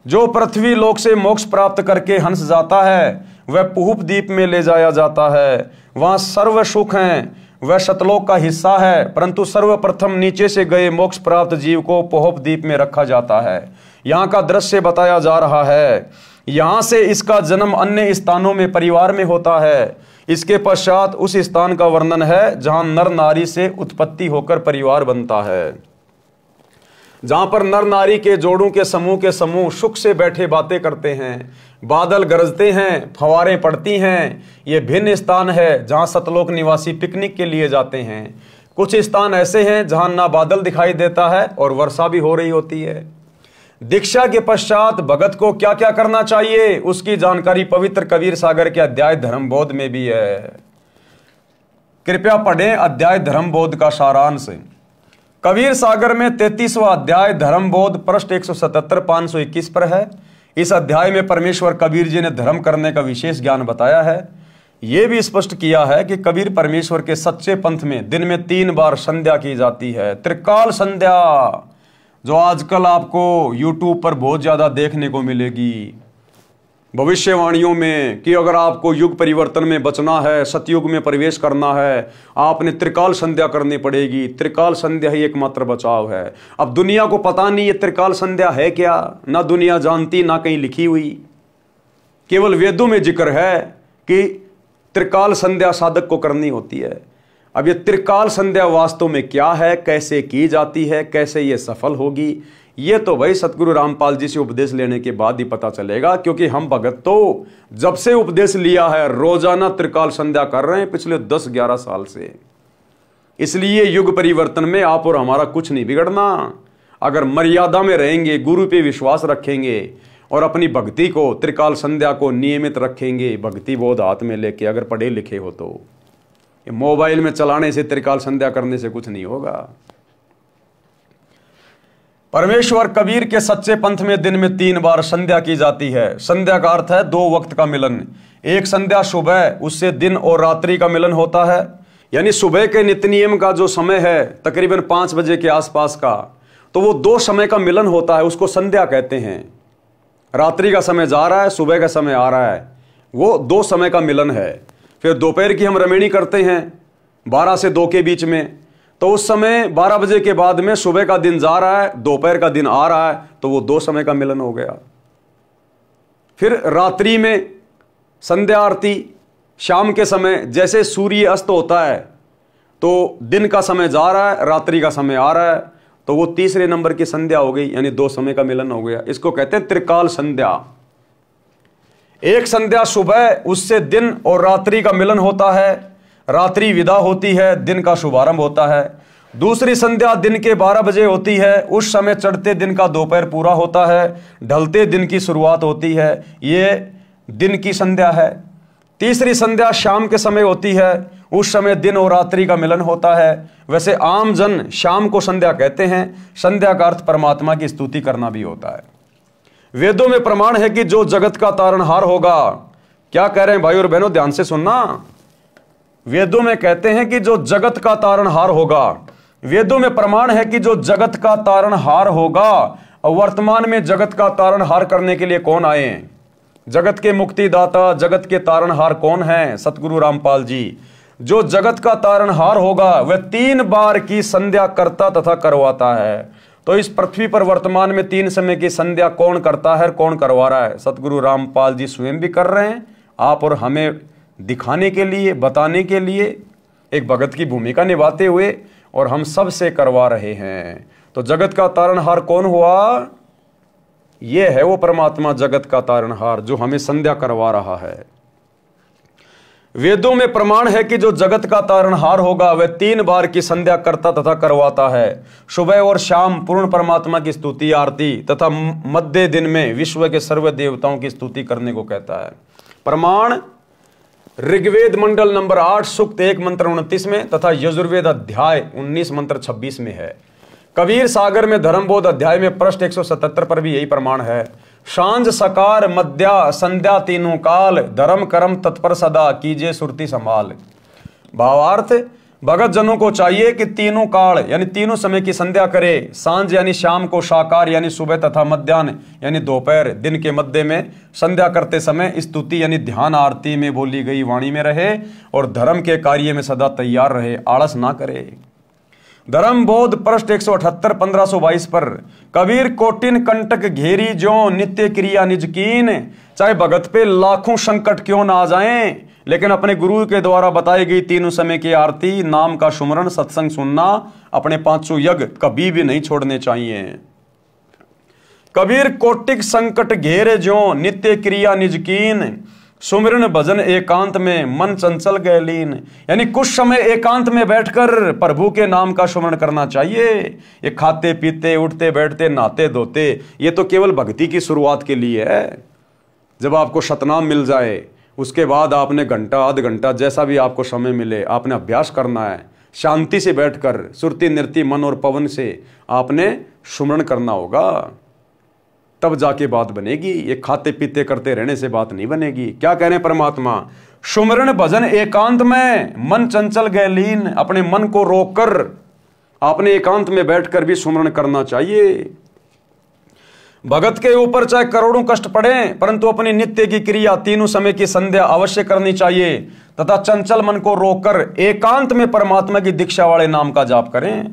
जो पृथ्वी लोक से मोक्ष प्राप्त करके हंस जाता है वह पुहुप द्वीप में ले जाया जाता है। वहां सर्व सुख हैं, वह सतलोक का हिस्सा है, परंतु सर्वप्रथम नीचे से गए मोक्ष प्राप्त जीव को पुहुप द्वीप में रखा जाता है। यहाँ का दृश्य बताया जा रहा है। यहाँ से इसका जन्म अन्य स्थानों में परिवार में होता है। इसके पश्चात उस स्थान का वर्णन है जहाँ नर नारी से उत्पत्ति होकर परिवार बनता है, जहाँ पर नर नारी के जोड़ों के समूह सुख से बैठे बातें करते हैं, बादल गरजते हैं, फवारें पड़ती हैं। ये भिन्न स्थान है जहाँ सतलोक निवासी पिकनिक के लिए जाते हैं। कुछ स्थान ऐसे हैं जहाँ ना बादल दिखाई देता है और वर्षा भी हो रही होती है। दीक्षा के पश्चात भगत को क्या क्या करना चाहिए उसकी जानकारी पवित्र कबीर सागर के अध्याय धर्मबोध में भी है। कृपया पढ़ें अध्याय धर्मबोध का सारांश। कबीर सागर में 33वां अध्याय धर्मबोध पृष्ठ 177 521 पर है। इस अध्याय में परमेश्वर कबीर जी ने धर्म करने का विशेष ज्ञान बताया है। यह भी स्पष्ट किया है कि कबीर परमेश्वर के सच्चे पंथ में दिन में 3 बार संध्या की जाती है। त्रिकाल संध्या जो आजकल आपको YouTube पर बहुत ज्यादा देखने को मिलेगी। भविष्यवाणियों में कि अगर आपको युग परिवर्तन में बचना है, सतयुग में प्रवेश करना है, आपने त्रिकाल संध्या करनी पड़ेगी। त्रिकाल संध्या ही एकमात्र बचाव है। अब दुनिया को पता नहीं ये त्रिकाल संध्या है क्या, ना दुनिया जानती, ना कहीं लिखी हुई। केवल वेदों में जिक्र है कि त्रिकाल संध्या साधक को करनी होती है। अब ये त्रिकाल संध्या वास्तव में क्या है, कैसे की जाती है, कैसे ये सफल होगी, ये तो भाई सतगुरु रामपाल जी से उपदेश लेने के बाद ही पता चलेगा। क्योंकि हम भगत तो जब से उपदेश लिया है रोजाना त्रिकाल संध्या कर रहे हैं पिछले 10-11 साल से। इसलिए युग परिवर्तन में आप और हमारा कुछ नहीं बिगड़ना। अगर मर्यादा में रहेंगे, गुरु पे विश्वास रखेंगे और अपनी भक्ति को, त्रिकाल संध्या को नियमित रखेंगे, भक्ति बोध हाथ में लेके, अगर पढ़े लिखे हो तो। मोबाइल में चलाने से, त्रिकाल संध्या करने से कुछ नहीं होगा। परमेश्वर कबीर के सच्चे पंथ में दिन में 3 बार संध्या की जाती है। संध्या का अर्थ है 2 वक्त का मिलन। एक संध्या सुबह, उससे दिन और रात्रि का मिलन होता है। यानी सुबह के नित्य नियम का जो समय है तकरीबन 5 बजे के आसपास का, तो वो 2 समय का मिलन होता है, उसको संध्या कहते हैं। रात्रि का समय जा रहा है, सुबह का समय आ रहा है, वो 2 समय का मिलन है। फिर दोपहर की हम रमणी करते हैं 12 से 2 के बीच में, तो उस समय 12 बजे के बाद में सुबह का दिन जा रहा है, दोपहर का दिन आ रहा है, तो वो 2 समय का मिलन हो गया। फिर रात्रि में संध्या आरती, शाम के समय जैसे सूर्य अस्त होता है तो दिन का समय जा रहा है, रात्रि का समय आ रहा है, तो वो तीसरे नंबर की संध्या हो गई, यानी 2 समय का मिलन हो गया। इसको कहते हैं त्रिकाल संध्या। एक संध्या सुबह, उससे दिन और रात्रि का मिलन होता है, रात्रि विदा होती है, दिन का शुभारंभ होता है। दूसरी संध्या दिन के 12 बजे होती है, उस समय चढ़ते दिन का दोपहर पूरा होता है, ढलते दिन की शुरुआत होती है, ये दिन की संध्या है। तीसरी संध्या शाम के समय होती है, उस समय दिन और रात्रि का मिलन होता है। वैसे आम जन शाम को संध्या कहते हैं। संध्या का अर्थ परमात्मा की स्तुति करना भी होता है। वेदों में प्रमाण है कि जो जगत का तारणहार होगा, क्या कह रहे हैं भाई और बहनों, ध्यान से सुनना। वेदों में कहते हैं कि जो जगत का तारणहार होगा, वेदों में प्रमाण है कि जो जगत का तारणहार होगा। और वर्तमान में जगत का तारणहार करने के लिए कौन आए हैं? जगत के मुक्तिदाता, जगत के तारणहार कौन है? सतगुरु रामपाल जी। जो जगत का तारणहार होगा वह 3 बार की संध्या करता तथा करवाता है। तो इस पृथ्वी पर वर्तमान में 3 समय की संध्या कौन करता है, कौन करवा रहा है? सतगुरु रामपाल जी स्वयं भी कर रहे हैं, आप और हमें दिखाने के लिए, बताने के लिए एक भगत की भूमिका निभाते हुए, और हम सब से करवा रहे हैं। तो जगत का तारणहार कौन हुआ? ये है वो परमात्मा, जगत का तारणहार, जो हमें संध्या करवा रहा है। वेदों में प्रमाण है कि जो जगत का तारणहार होगा वह 3 बार की संध्या करता तथा करवाता है। सुबह और शाम पूर्ण परमात्मा की स्तुति आरती तथा मध्य दिन में विश्व के सर्व देवताओं की स्तुति करने को कहता है। प्रमाण ऋग्वेद मंडल नंबर 8 सूक्त 1 मंत्र 29 में तथा यजुर्वेद अध्याय 19 मंत्र 26 में है। कबीर सागर में धर्मबोध अध्याय में पृष्ठ 177 पर भी यही प्रमाण है। सांझ सकार मध्या संध्या तीनों काल, धर्म कर्म तत्पर सदा कीजिए सुरती संभाल। भावार्थ, भगत जनों को चाहिए कि तीनों काल यानी तीनों समय की संध्या करे। सांझ यानी शाम को, साकार यानी सुबह तथा मध्याह्न यानी दोपहर, दिन के मध्य में संध्या करते समय स्तुति यानी ध्यान आरती में बोली गई वाणी में रहे और धर्म के कार्य में सदा तैयार रहे, आलस ना करे। धर्म बोध पृष्ठ 178 1522 पर कबीर कोटिन कंटक घेरी जो नित्य क्रिया निज कीन। चाहे भगत पे लाखों संकट क्यों ना आ जाएं, लेकिन अपने गुरु के द्वारा बताई गई तीनों समय की आरती, नाम का सुमरण, सत्संग सुनना, अपने 500 यज्ञ कभी भी नहीं छोड़ने चाहिए। कबीर कोटिक संकट घेरे जो नित्य क्रिया निज कीन, सुमिरन भजन एकांत में मन चंचल गए लीन। यानी कुछ समय एकांत में बैठकर प्रभु के नाम का सुमरण करना चाहिए। ये खाते पीते, उठते बैठते, नहाते धोते, ये तो केवल भक्ति की शुरुआत के लिए है। जब आपको शतनाम मिल जाए उसके बाद आपने घंटा आध घंटा जैसा भी आपको समय मिले आपने अभ्यास करना है। शांति से बैठकर सुरती नृत्य मन और पवन से आपने सुमरण करना होगा, तब जाके बात बनेगी। ये खाते पीते करते रहने से बात नहीं बनेगी। क्या कह रहे हैं परमात्मा? सुमरण भजन एकांत में मन चंचल गए लीन। अपने मन को रोककर आपने एकांत में बैठकर भी सुमरण करना चाहिए। भगत के ऊपर चाहे करोड़ों कष्ट पड़े, परंतु अपनी नित्य की क्रिया तीनों समय की संध्या अवश्य करनी चाहिए तथा चंचल मन को रोककर एकांत में परमात्मा की दीक्षा वाले नाम का जाप करें।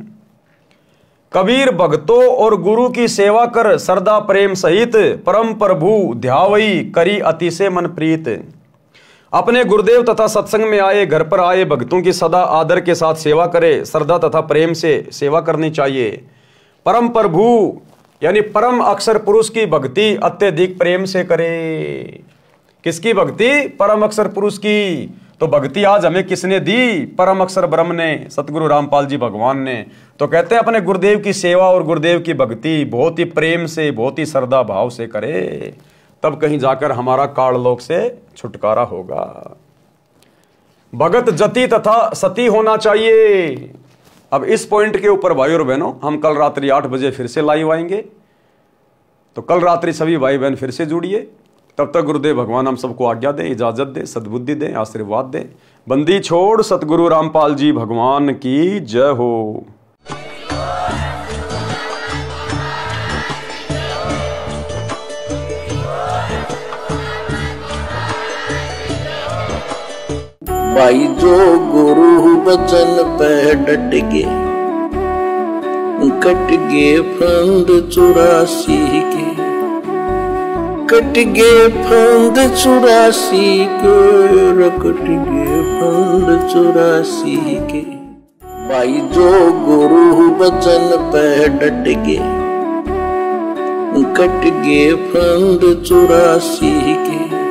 कबीर भक्तों और गुरु की सेवा कर श्रद्धा प्रेम सहित परम प्रभु ध्यावई करी अतिशय मन प्रीत। अपने गुरुदेव तथा सत्संग में आए घर पर आए भक्तों की सदा आदर के साथ सेवा करे, श्रद्धा तथा प्रेम से सेवा करनी चाहिए। परम प्रभु यानी परम अक्षर पुरुष की भक्ति अत्यधिक प्रेम से करे। किसकी भक्ति? परम अक्षर पुरुष की। तो भक्ति आज हमें किसने दी? परम अक्षर ब्रह्म ने, सतगुरु रामपाल जी भगवान ने। तो कहते हैं अपने गुरुदेव की सेवा और गुरुदेव की भक्ति बहुत ही प्रेम से, बहुत ही श्रद्धा भाव से करे, तब कहीं जाकर हमारा काललोक से छुटकारा होगा। भगत जति तथा सती होना चाहिए। अब इस पॉइंट के ऊपर भाई और बहनों हम कल रात्रि 8 बजे फिर से लाइव आएंगे, तो कल रात्रि सभी भाई बहन फिर से जुड़िए। तब तक गुरुदेव भगवान हम सबको आज्ञा दें, इजाजत दें, सद्बुद्धि दें, आशीर्वाद दें। बंदी छोड़ सतगुरु रामपाल जी भगवान की जय हो। भाई जो गुरु बचन पे डट के, कट गे फंद 84 के, कट गे फंद 84 के, कट गे फंद 84 के। भाई जो गुरु बचन पे डट के, कट गे फंद 84 के।